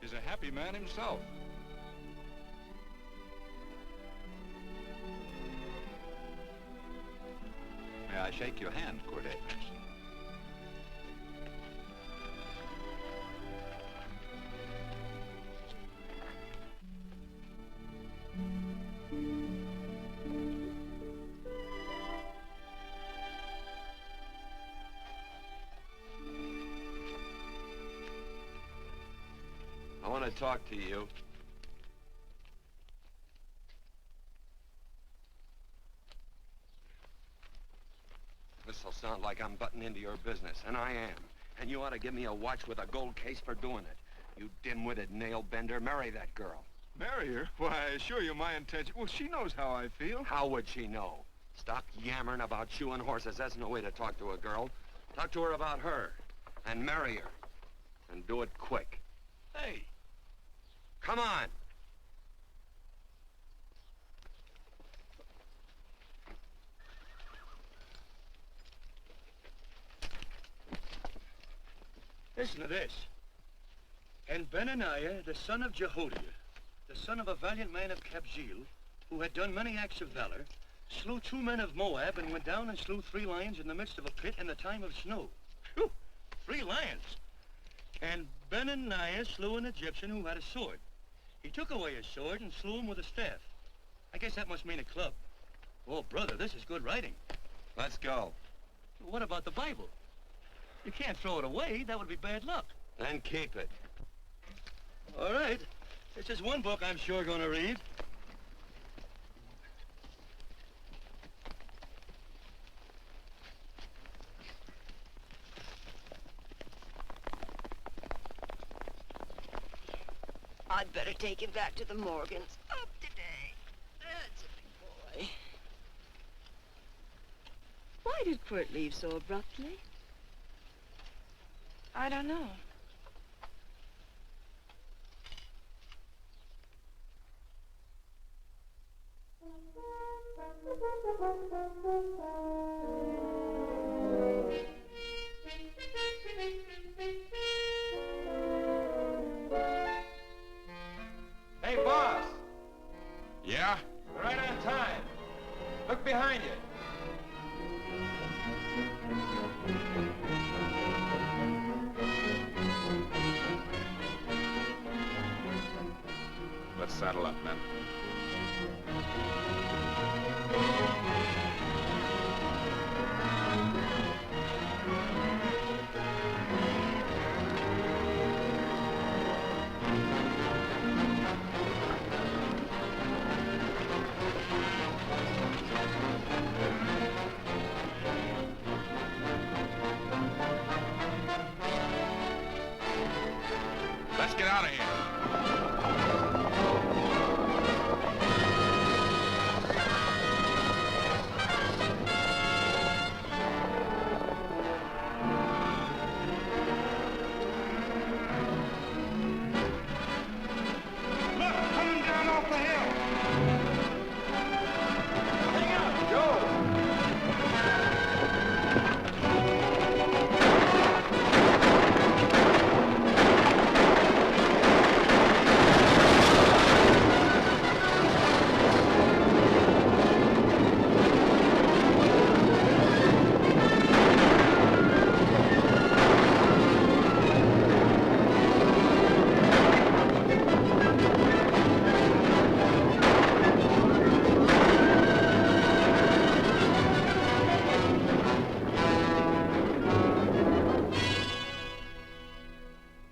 is a happy man himself. May I shake your hand, Quirt Evans? I want to talk to you. This'll sound like I'm butting into your business, and I am. And you ought to give me a watch with a gold case for doing it. You dim-witted nail-bender, marry that girl. Marry her? Why, I assure you my intention... Well, she knows how I feel. How would she know? Stop yammering about shoeing horses. That's no way to talk to a girl. Talk to her about her, and marry her. And do it quick. Hey. Come on. Listen to this. And Benaniah, the son of Jehoiada, the son of a valiant man of Kabzeel, who had done many acts of valor, slew 2 men of Moab and went down and slew 3 lions in the midst of a pit in the time of snow. Whew, 3 lions. And Benaniah slew an Egyptian who had a sword. He took away his sword and slew him with a staff. I guess that must mean a club. Oh, brother, this is good writing. Let's go. What about the Bible? You can't throw it away. That would be bad luck. Then keep it. All right. This is one book I'm sure going to read. I'd better take him back to the Morgans. Up today. That's a big boy. Why did Quirt leave so abruptly? I don't know. Hey, boss. Yeah? We're right on time. Look behind you. Let's saddle up, men. Let's get out of here.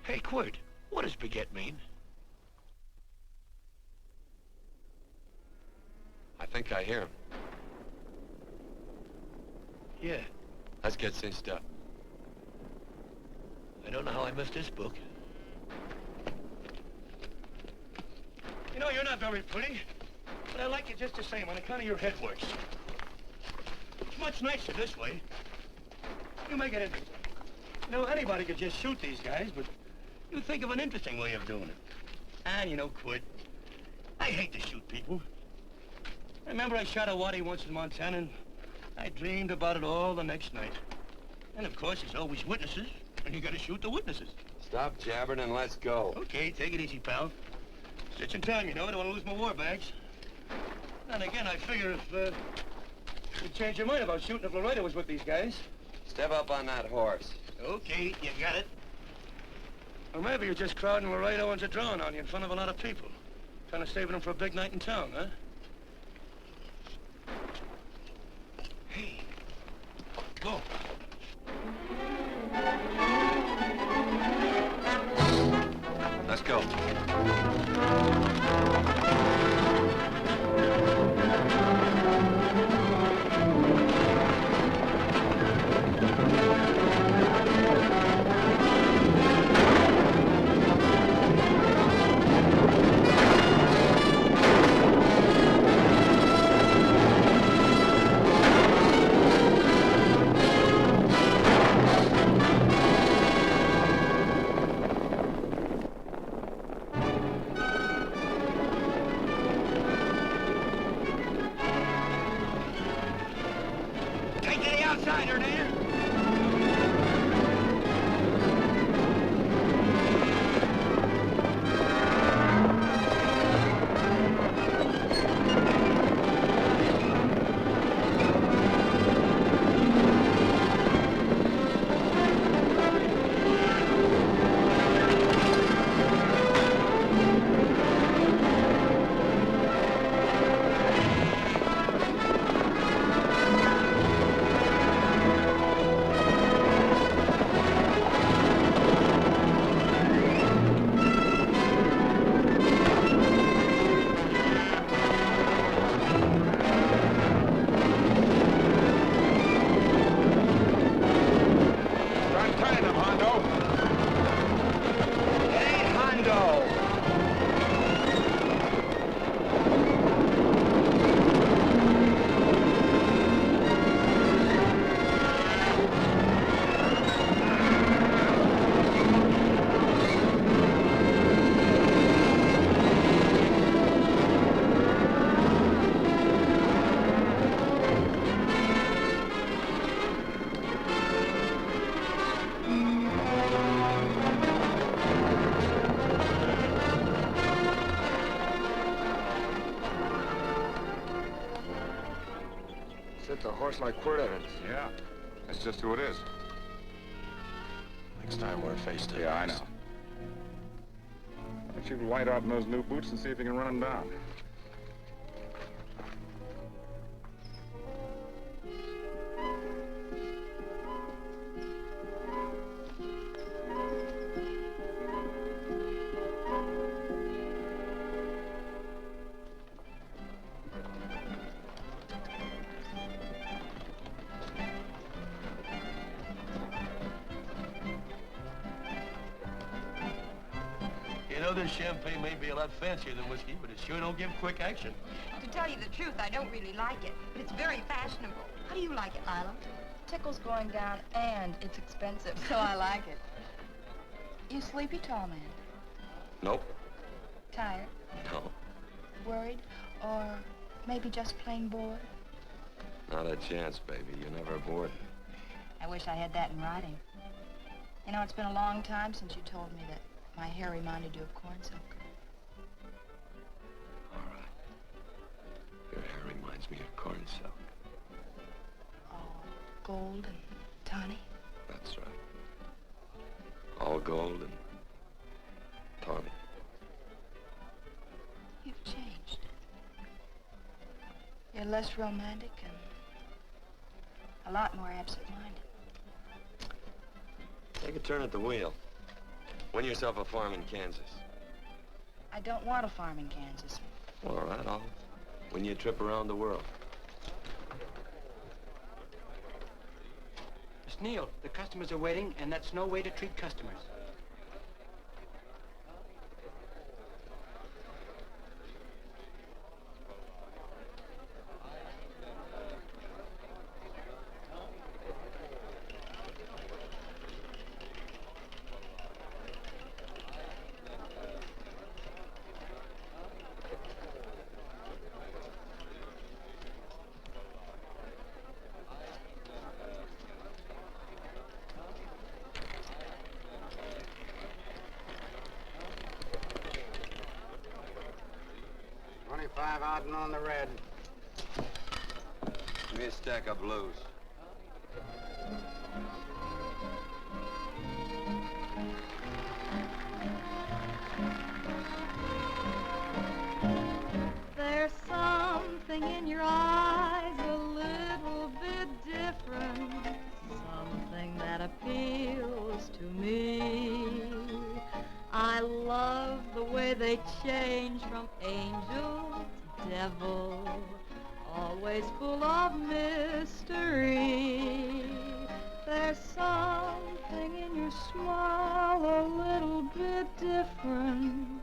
Hey, Quirt, what does beget mean? I think I hear him. Yeah. Let's get cinched up. I don't know how I missed this book. You know, you're not very pretty, but I like you just the same on account of your head works. It's much nicer this way. You make it interesting. You know, anybody could just shoot these guys, but you think of an interesting way of doing it. And, you know, Quirt, I hate to shoot people. I remember I shot a waddy once in Montana, and I dreamed about it all the next night. And, of course, there's always witnesses, and you gotta shoot the witnesses. Stop jabbering and let's go. Okay, take it easy, pal. Stitching time, you know. I don't want to lose my war bags. And again, I figure if you'd change your mind about shooting if Loretta was with these guys. Step up on that horse. Okay, you got it. Or maybe you're just crowding Laredo into drawing on you in front of a lot of people. Trying to save them for a big night in town, huh? Hey, go. Let's go. Take any outsider, do you? horse like Quirt Evans. Yeah, that's just who it is. Next time we're face to face. Yeah, I know. Why don't you light out in those new boots and see if you can run him down? You know, this champagne may be a lot fancier than whiskey, but it sure don't give quick action. To tell you the truth, I don't really like it, but it's very fashionable. How do you like it, Lila? Tickle's going down, and it's expensive, so I like it. You sleepy, tall man? Nope. Tired? No. Worried? Or maybe just plain bored? Not a chance, baby. You're never bored. I wish I had that in writing. You know, it's been a long time since you told me that my hair reminded you of corn silk. All right. Your hair reminds me of corn silk. Gold and tawny? That's right. All gold and tawny. You've changed. You're less romantic and a lot more absent-minded. Take a turn at the wheel. Win yourself a farm in Kansas. I don't want a farm in Kansas. All right, I'll win you a trip around the world. Miss Neal, the customers are waiting, and that's no way to treat customers. Out and on the red. Give me a stack of blues. There's something in your eyes a little bit different, something that appeals to me. I love the way they change from angel to devil, always full of mystery. There's something in your smile a little bit different,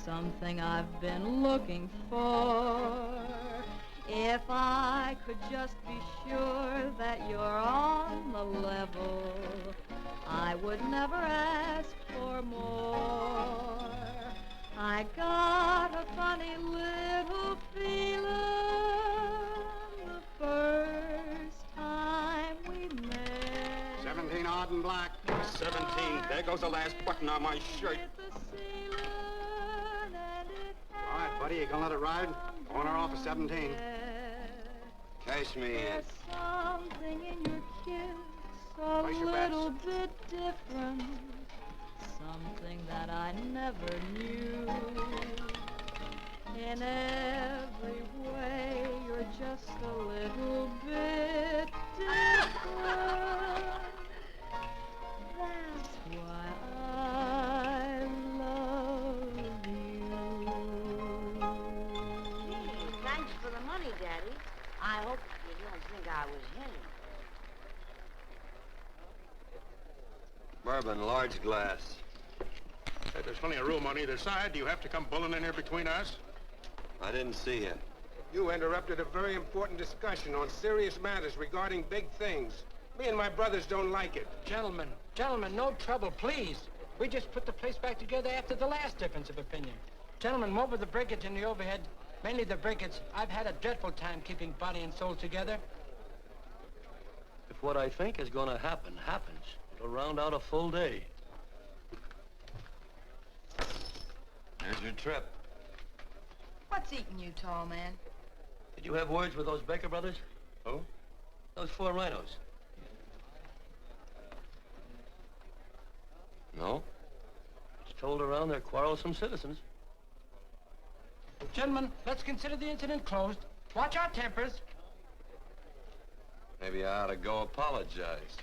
something I've been looking for. If I could just be sure that you're on the level, I would never ask for more. I got a funny little feeling the first time we met. 17 odd and black. 17. There goes the last button on my shirt. All right, buddy, you gonna let it ride? On or off of 17. Cash me in. There's something in your kiss a Place your bets. little bit different, something that I never knew. In every way, you're just a little bit different. That's why I love you. Thanks for the money, Daddy. I hope you don't think I was hinting. Bourbon, large glass. Hey, there's plenty of room on either side. Do you have to come bulling in here between us? I didn't see you. You interrupted a very important discussion on serious matters regarding big things. Me and my brothers don't like it. Gentlemen, no trouble, please. We just put the place back together after the last difference of opinion. Gentlemen, what with the breakage and the overhead, mainly the breakage, I've had a dreadful time keeping body and soul together. If what I think is gonna happen happens, it'll round out a full day. Here's your trip. What's eating you, tall man? Did you have words with those Baker brothers? Who? Those 4 rhinos. No. It's told around they're quarrelsome citizens. Gentlemen, let's consider the incident closed. Watch our tempers. Maybe I ought to go apologize.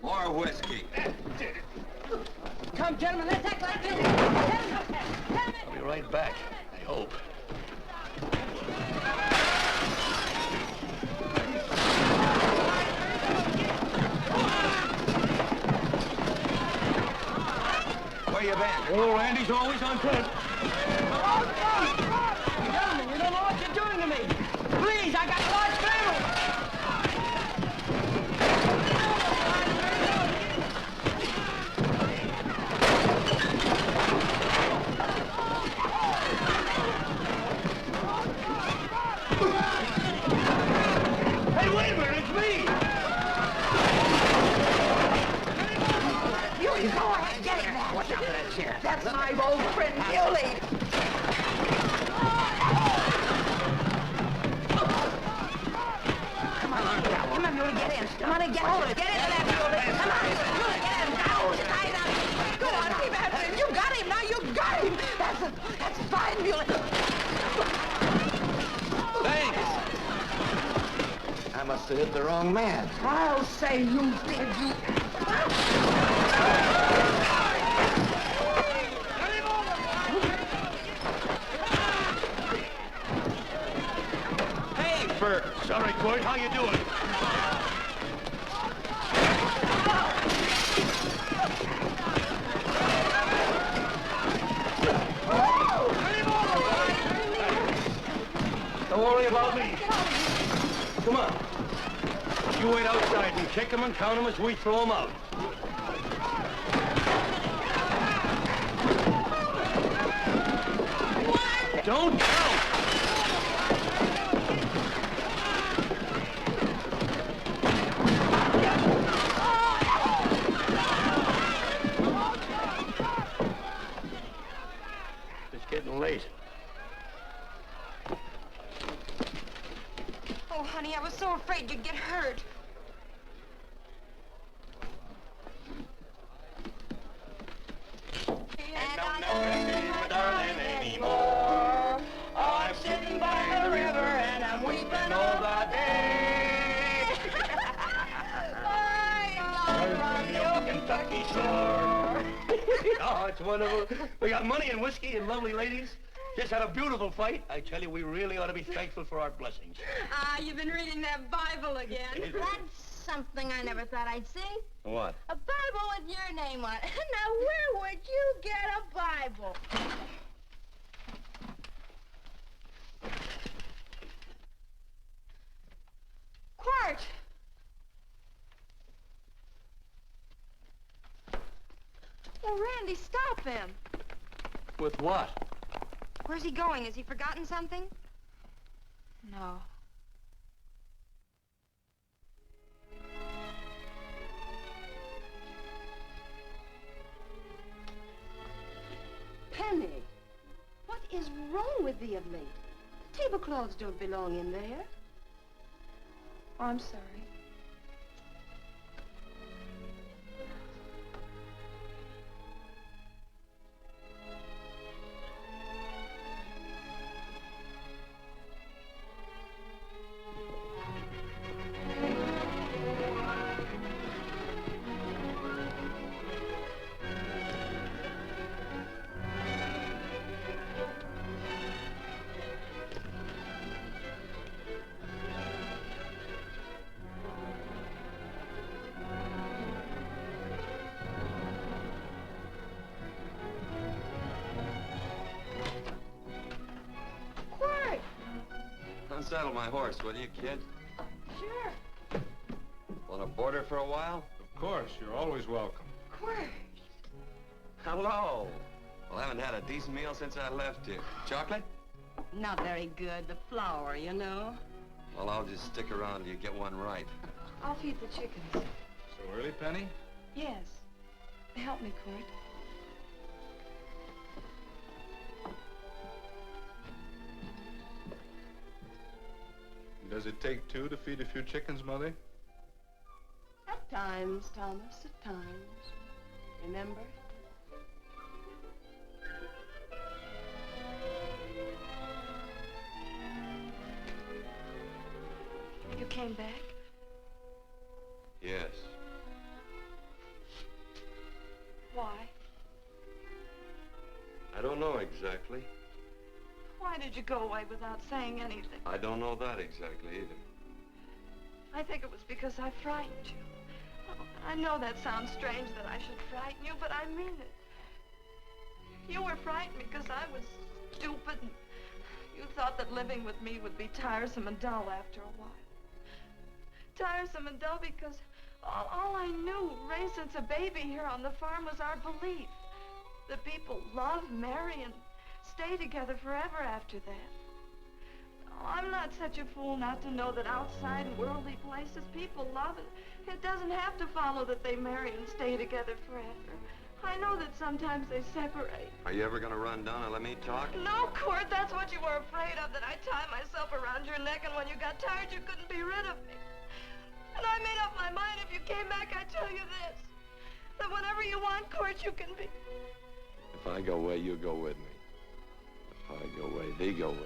More whiskey. Come, gentlemen, let's act like this. I'll be right back, I hope. Where you been? Oh, Randy's always on foot. Gentlemen, you don't know what you're doing to me. Please, I got a large family. Hey, wait a minute, it's me! You go ahead, get him. Watch out for that chair. That's my old friend, Muley. Come on, Muley, get in. Come on and get hold of it. Get into that, Muley. Come on, Muley, get in. Now, tie it up. Go on, keep after him. You got him, now you got him. That's fine, Muley. Thanks. I must have hit the wrong man. I'll say you did, you... Hey, Bert. Sorry, Court. How you doing? Don't worry about me. Come on. You wait outside and check them and count them as we throw them out. Don't count! It's getting late. Oh, honey, I was so afraid you'd get hurt. And I don't miss my darling anymore. I'm sitting by the river and I'm weeping all the day. From the old Kentucky shore. Oh, it's wonderful. We got money and whiskey and lovely ladies. Just had a beautiful fight. I tell you, we really ought to be thankful for our blessings. Ah, you've been reading that Bible again. That's something I never thought I'd see. What? A Bible with your name on it. Now, where would you get a Bible? Quart! Oh, Randy, stop him. With what? Where's he going? Has he forgotten something? No. Penny, what is wrong with thee of late? Tablecloths don't belong in there. Oh, I'm sorry. Unsaddle my horse, will you, kid? Sure. Want to board her for a while? Of course, you're always welcome. Quart. Hello. Well, I haven't had a decent meal since I left here. Chocolate? Not very good. The flour, you know. Well, I'll just stick around till you get one right. I'll feed the chickens. So early, Penny? Yes. Help me, Court. Does it take two to feed a few chickens, Mother? At times, Thomas, at times. Remember? You came back? Yes. Why? I don't know exactly. Why did you go away without saying anything? I don't know that exactly either. I think it was because I frightened you. I know that sounds strange that I should frighten you, but I mean it. You were frightened because I was stupid and you thought that living with me would be tiresome and dull after a while. Tiresome and dull because all I knew, raised since a baby here on the farm, was our belief that people love, marry, and stay together forever after that. Oh, I'm not such a fool not to know that outside in worldly places people love, and it doesn't have to follow that they marry and stay together forever. I know that sometimes they separate. Are you ever going to run down and let me talk? No, Court, that's what you were afraid of, that I'd tie myself around your neck, and when you got tired, you couldn't be rid of me. And I made up my mind if you came back, I'd tell you this, that whenever you want, Court, you can be. If I go away, you go with me. If I go away, they go with me.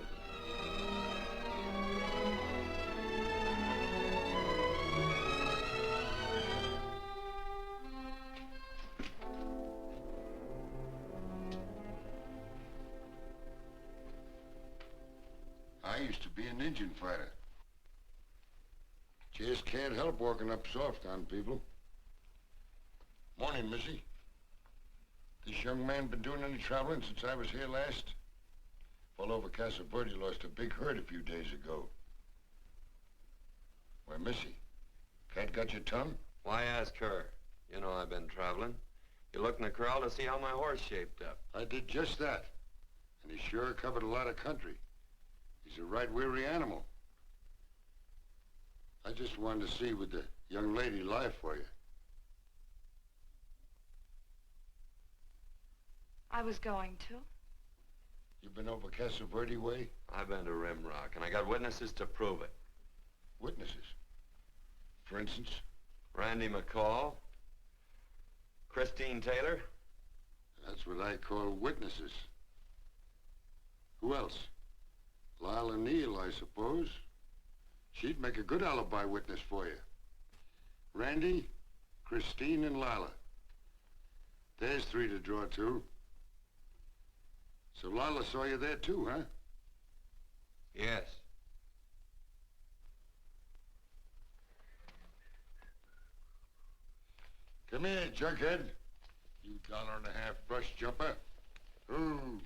I used to be an Indian fighter. Just can't help walking up soft on people. Morning, Missy. This young man been doing any traveling since I was here last? All over Casa Verde lost a big herd a few days ago. Why, Missy, cat got your tongue? Why ask her? You know I've been traveling. You looked in the corral to see how my horse shaped up. I did just that. And he sure covered a lot of country. He's a right weary animal. I just wanted to see would the young lady lie for you. I was going to. You been over Casa Verde way? I've been to Rimrock, and I got witnesses to prove it. Witnesses? For instance? Randy McCall, Christine Taylor. That's what I call witnesses. Who else? Lila Neal, I suppose. She'd make a good alibi witness for you. Randy, Christine, and Lila. There's three to draw to. So Lila saw you there too, huh? Yes. Come here, junkhead. You $1.50 brush jumper. Ooh.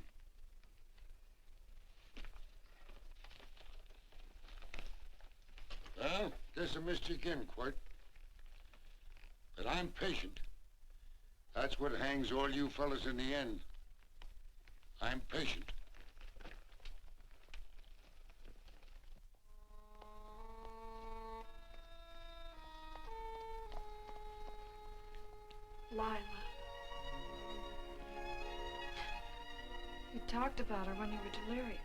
Well, guess I missed you again, Quirt. But I'm patient. That's what hangs all you fellas in the end. I'm patient. Lila. You talked about her when you were delirious.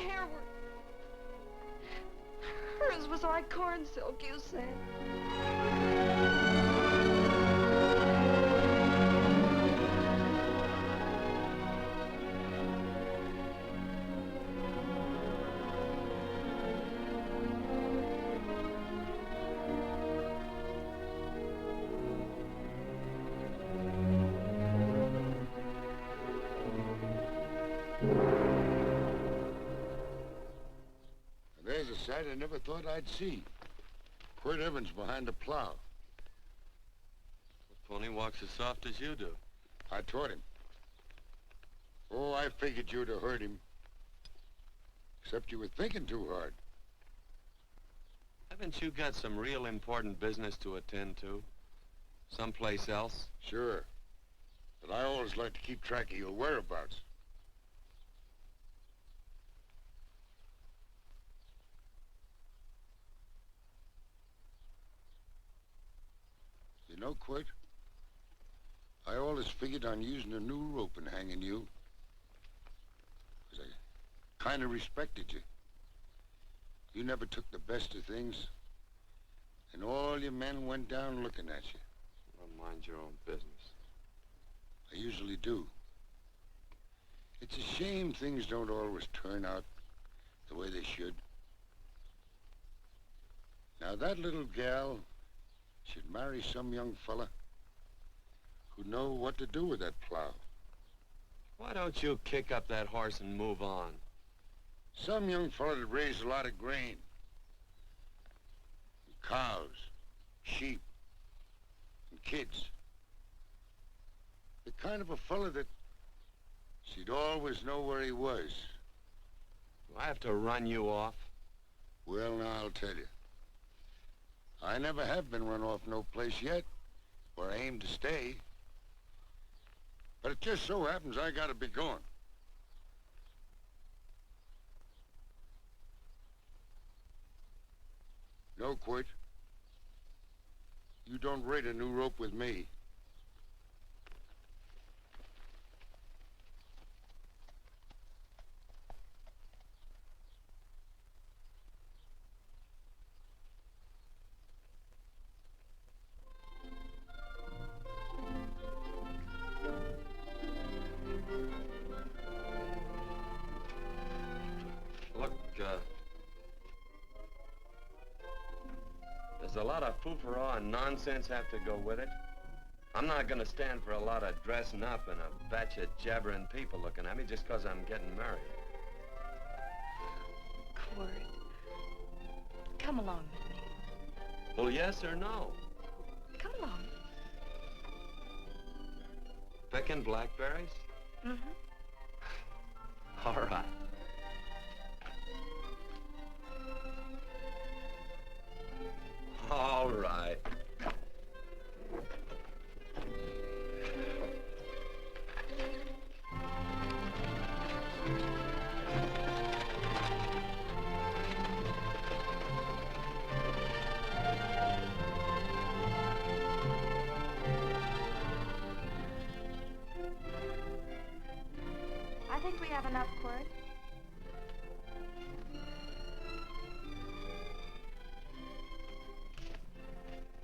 hair were... Hers was like corn silk, you said. There's a sight I never thought I'd see. Quirt Evans behind the plow. The pony walks as soft as you do. I taught him. Oh, I figured you'd have heard him. Except you were thinking too hard. Haven't you got some real important business to attend to? Someplace else? Sure. But I always like to keep track of your whereabouts. You know, Quirt, I always figured on using a new rope and hanging you. 'Cause I kind of respected you. You never took the best of things, and all your men went down looking at you. Well, mind your own business. I usually do. It's a shame things don't always turn out the way they should. Now, that little gal should marry some young fella who'd know what to do with that plow. Why don't you kick up that horse and move on? Some young fella that raised a lot of grain. And cows, sheep, and kids. The kind of a fella that she'd always know where he was. Do I have to run you off? Well, now, I'll tell you. I never have been run off no place yet, where I aim to stay. But it just so happens I gotta be going. No, Quirt. You don't raid a new rope with me. Look, does a lot of foo-for-all and nonsense have to go with it? I'm not gonna stand for a lot of dressing up and a batch of jabbering people looking at me just 'cause I'm getting married. Quirt, come along with me. Well, yes or no? Come along. Picking blackberries? Mm-hmm. All right. All right. I think we have enough, Quirt.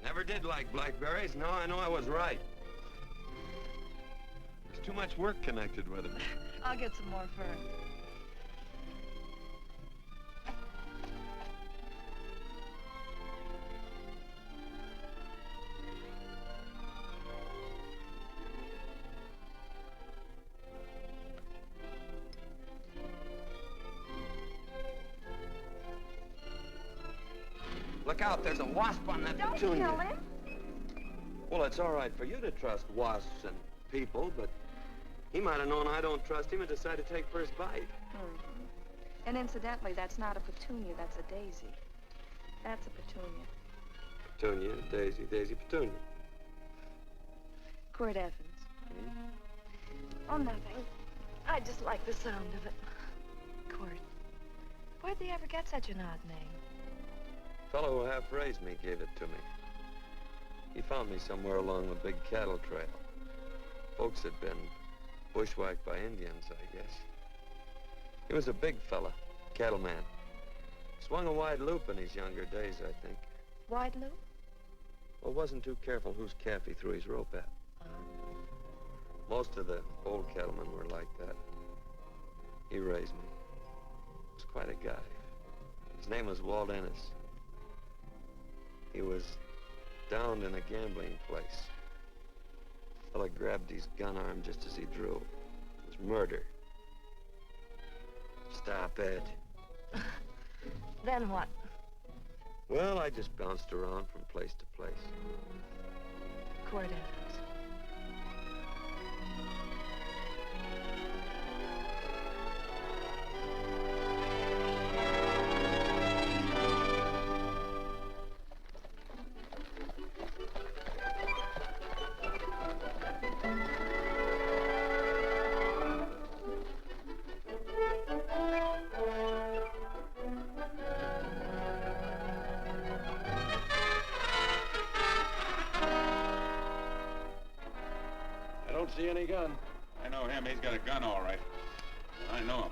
Never did like blackberries. Now I know I was right. There's too much work connected with them. I'll get some more fern. Look out, there's a wasp on that Don't petunia. kill him. Well, it's all right for you to trust wasps and people, but he might have known I don't trust him and decided to take first bite. Mm-hmm. And incidentally, that's not a petunia, that's a daisy. That's a petunia. Petunia, daisy, daisy, petunia. Quirt Evans. Oh, nothing. I just like the sound of it. Quirt, where'd they ever get such an odd name? Fellow who half-raised me gave it to me. He found me somewhere along the big cattle trail. Folks had been bushwhacked by Indians, I guess. He was a big fella, Cattleman. Swung a wide loop in his younger days, I think. Wide loop? Well, wasn't too careful whose calf he threw his rope at. Most of the old cattlemen were like that. He raised me. Was quite a guy. His name was Walt Ennis. He was downed in a gambling place. A fella grabbed his gun arm just as he drew. It was murder. Stop it. Then what? Well, I just bounced around from place to place. Court Evans. I don't see any gun. I know him. He's got a gun, all right. I know him.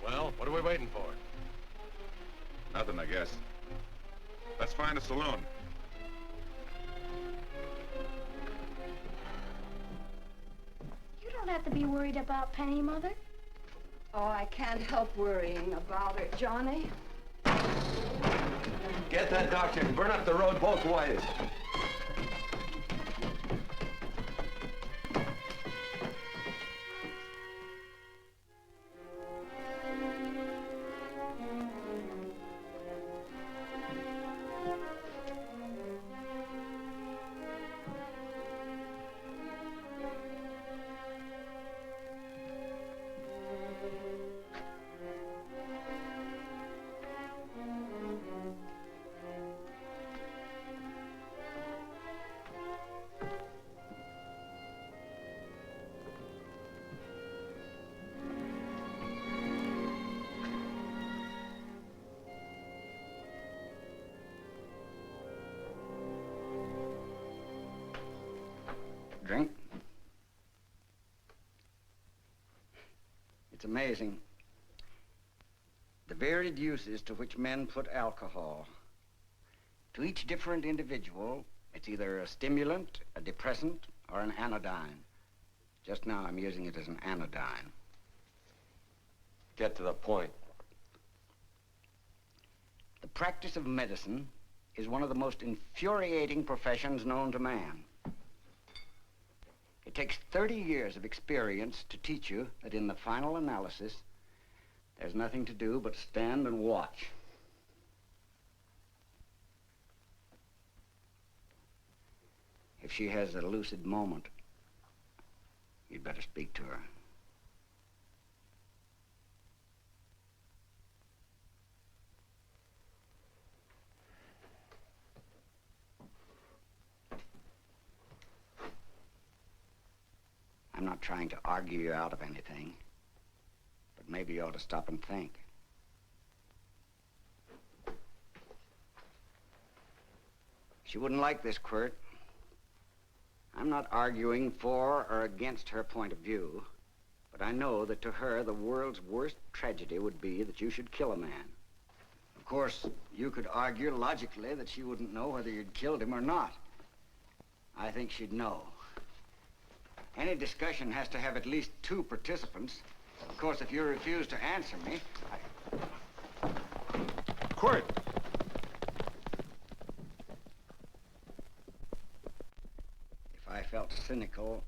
Well, what are we waiting for? Nothing, I guess. Let's find a saloon. You don't have to be worried about Penny, Mother. Oh, I can't help worrying about her, Johnny. Get that doctor and burn up the road both ways. It's amazing. The varied uses to which men put alcohol. To each different individual, it's either a stimulant, a depressant, or an anodyne. Just now, I'm using it as an anodyne. Get to the point. The practice of medicine is one of the most infuriating professions known to man. It takes 30 years of experience to teach you that in the final analysis, there's nothing to do but stand and watch. If she has a lucid moment, you'd better speak to her. I'm not trying to argue you out of anything, but maybe you ought to stop and think. She wouldn't like this, Quirt. I'm not arguing for or against her point of view, but I know that to her, the world's worst tragedy would be that you should kill a man. Of course, you could argue logically that she wouldn't know whether you'd killed him or not. I think she'd know. Any discussion has to have at least 2 participants. Of course, if you refuse to answer me, Quirt! If I felt cynical,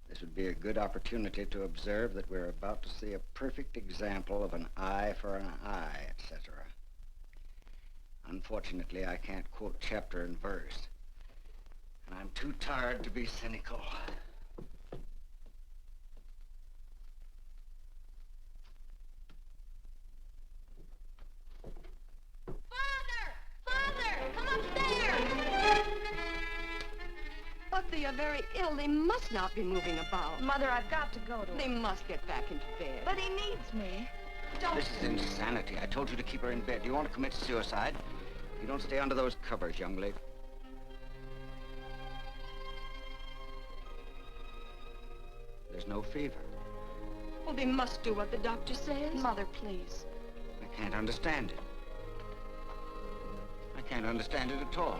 this would be a good opportunity to observe that we're about to see a perfect example of an eye for an eye, etc. Unfortunately, I can't quote chapter and verse, and I'm too tired to be cynical. But they are very ill. They must not be moving about. Mother, I've got to go to him. They must get back into bed. But he needs me. Don't. This is insanity. I told you to keep her in bed. Do you want to commit suicide? You don't stay under those covers, young lady. There's no fever. Well, they must do what the doctor says. Mother, please. I can't understand it. I can't understand it at all.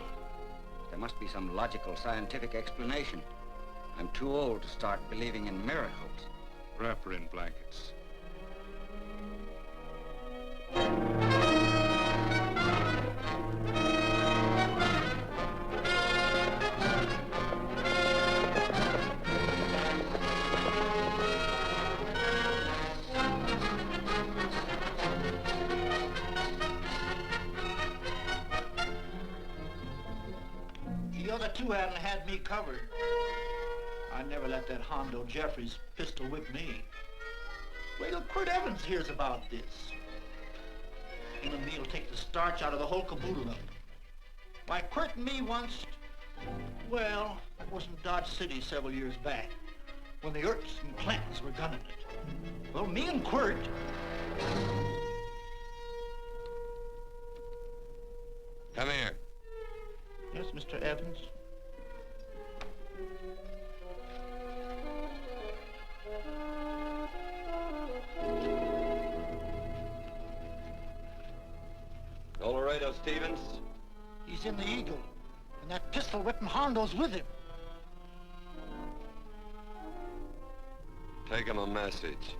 There must be some logical, scientific explanation. I'm too old to start believing in miracles. Wrap her in blankets. The other 2 hadn't had me covered. I never let that Hondo Jeffries pistol whip me. Wait till Quirt Evans hears about this. Him and me'll take the starch out of the whole caboodle of it. Why, Quirt and me once, well, that was in Dodge City several years back, when the Erps and Clantons were gunning it. Well, me and Quirt... Come here. Yes, Mr. Evans? Laredo Stevens? He's in the Eagle, and that pistol-whipping Hondo's with him. Take him a message.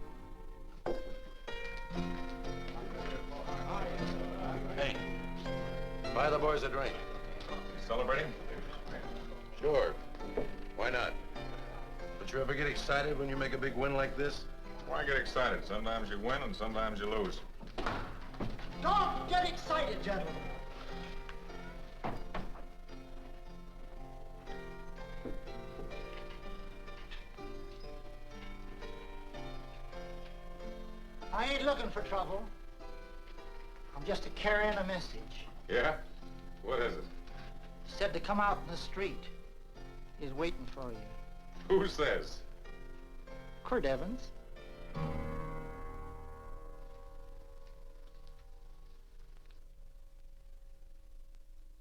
Hey, buy the boys a drink. Celebrating? Sure. Why not? But you ever get excited when you make a big win like this? Why get excited? Sometimes you win and sometimes you lose. Don't get excited, gentlemen. I ain't looking for trouble. I'm just carrying a message. Yeah? What is it? Said to come out in the street. He's waiting for you. Who says? Quirt Evans.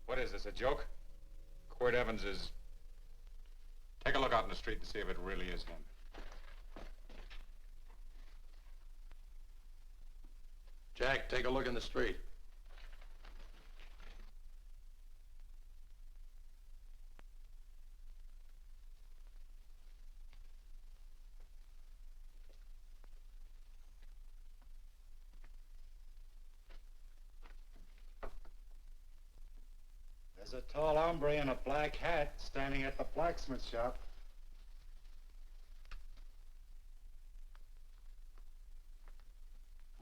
What is this, a joke? Quirt Evans is... Take a look out in the street and see if it really is him. Jack, take a look in the street. There's a tall hombre in a black hat standing at the blacksmith shop.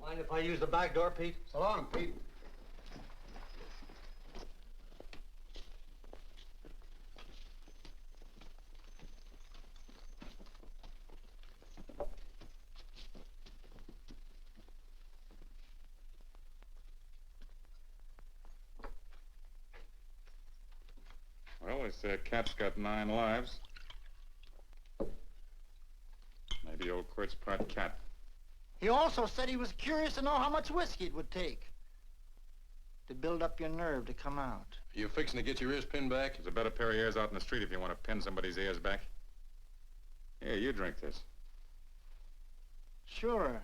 Mind if I use the back door, Pete? So long, Pete. Well, they say a cat's got 9 lives. Maybe old Quirt's part cat. He also said he was curious to know how much whiskey it would take to build up your nerve to come out. Are you fixing to get your ears pinned back? There's a better pair of ears out in the street if you want to pin somebody's ears back. Here, you drink this. Sure.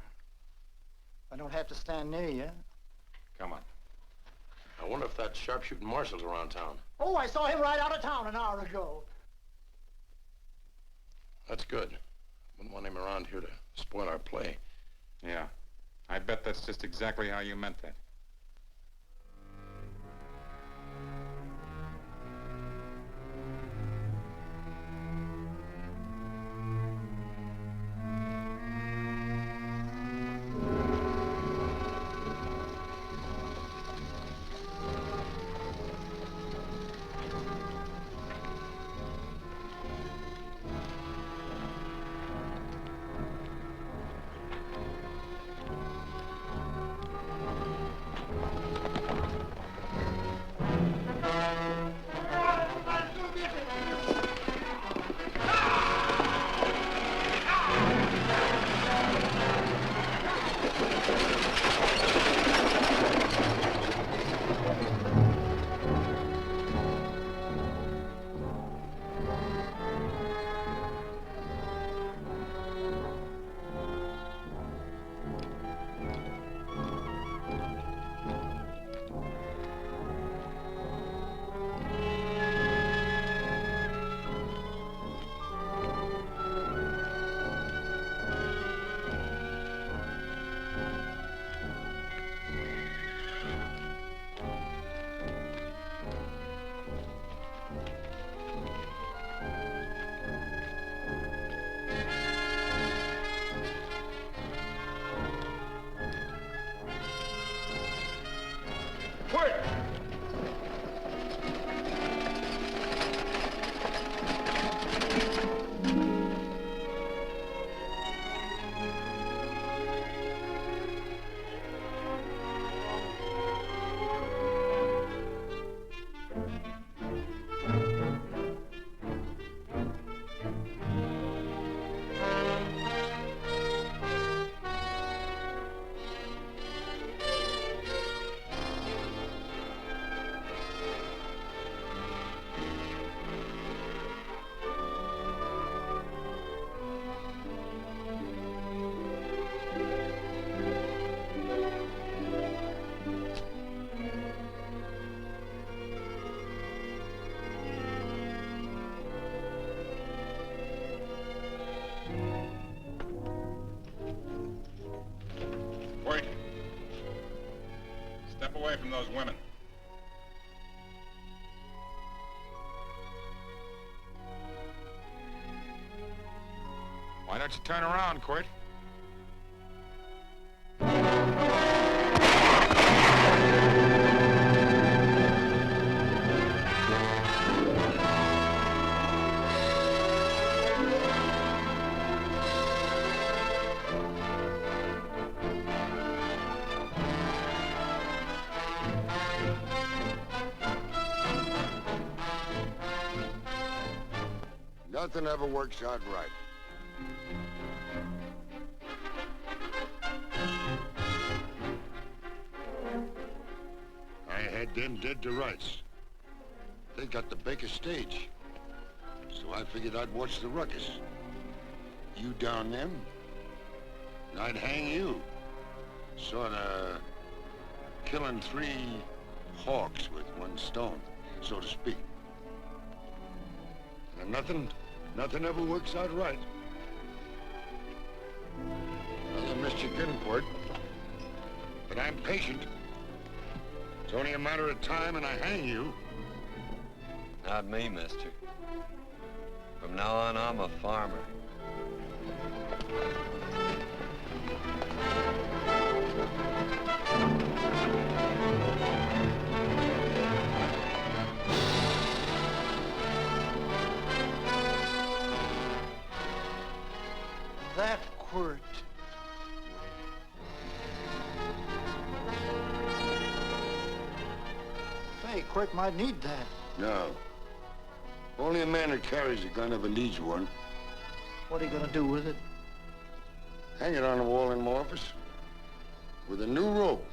I don't have to stand near you. Come on. I wonder if that sharpshooting marshal's around town. Oh, I saw him ride out of town an hour ago. That's good. Wouldn't want him around here to spoil our play. Yeah. I bet that's just exactly how you meant that. Wait. Step away from those women. Why don't you turn around, Quirt? Nothing ever works out right. I had them dead to rights. They got the Baker stage. So I figured I'd watch the ruckus. You down them, and I'd hang you. Sorta killing 3 hawks with 1 stone, so to speak. And nothing ever works out right. Well, I missed you again, Quirt. But I'm patient. It's only a matter of time and I hang you. Not me, mister. From now on, I'm a farmer. That Quirt. Say, Quirt might need that. No. Only a man who carries a gun ever needs one. What are you gonna do with it? Hang it on the wall in my office with a new rope.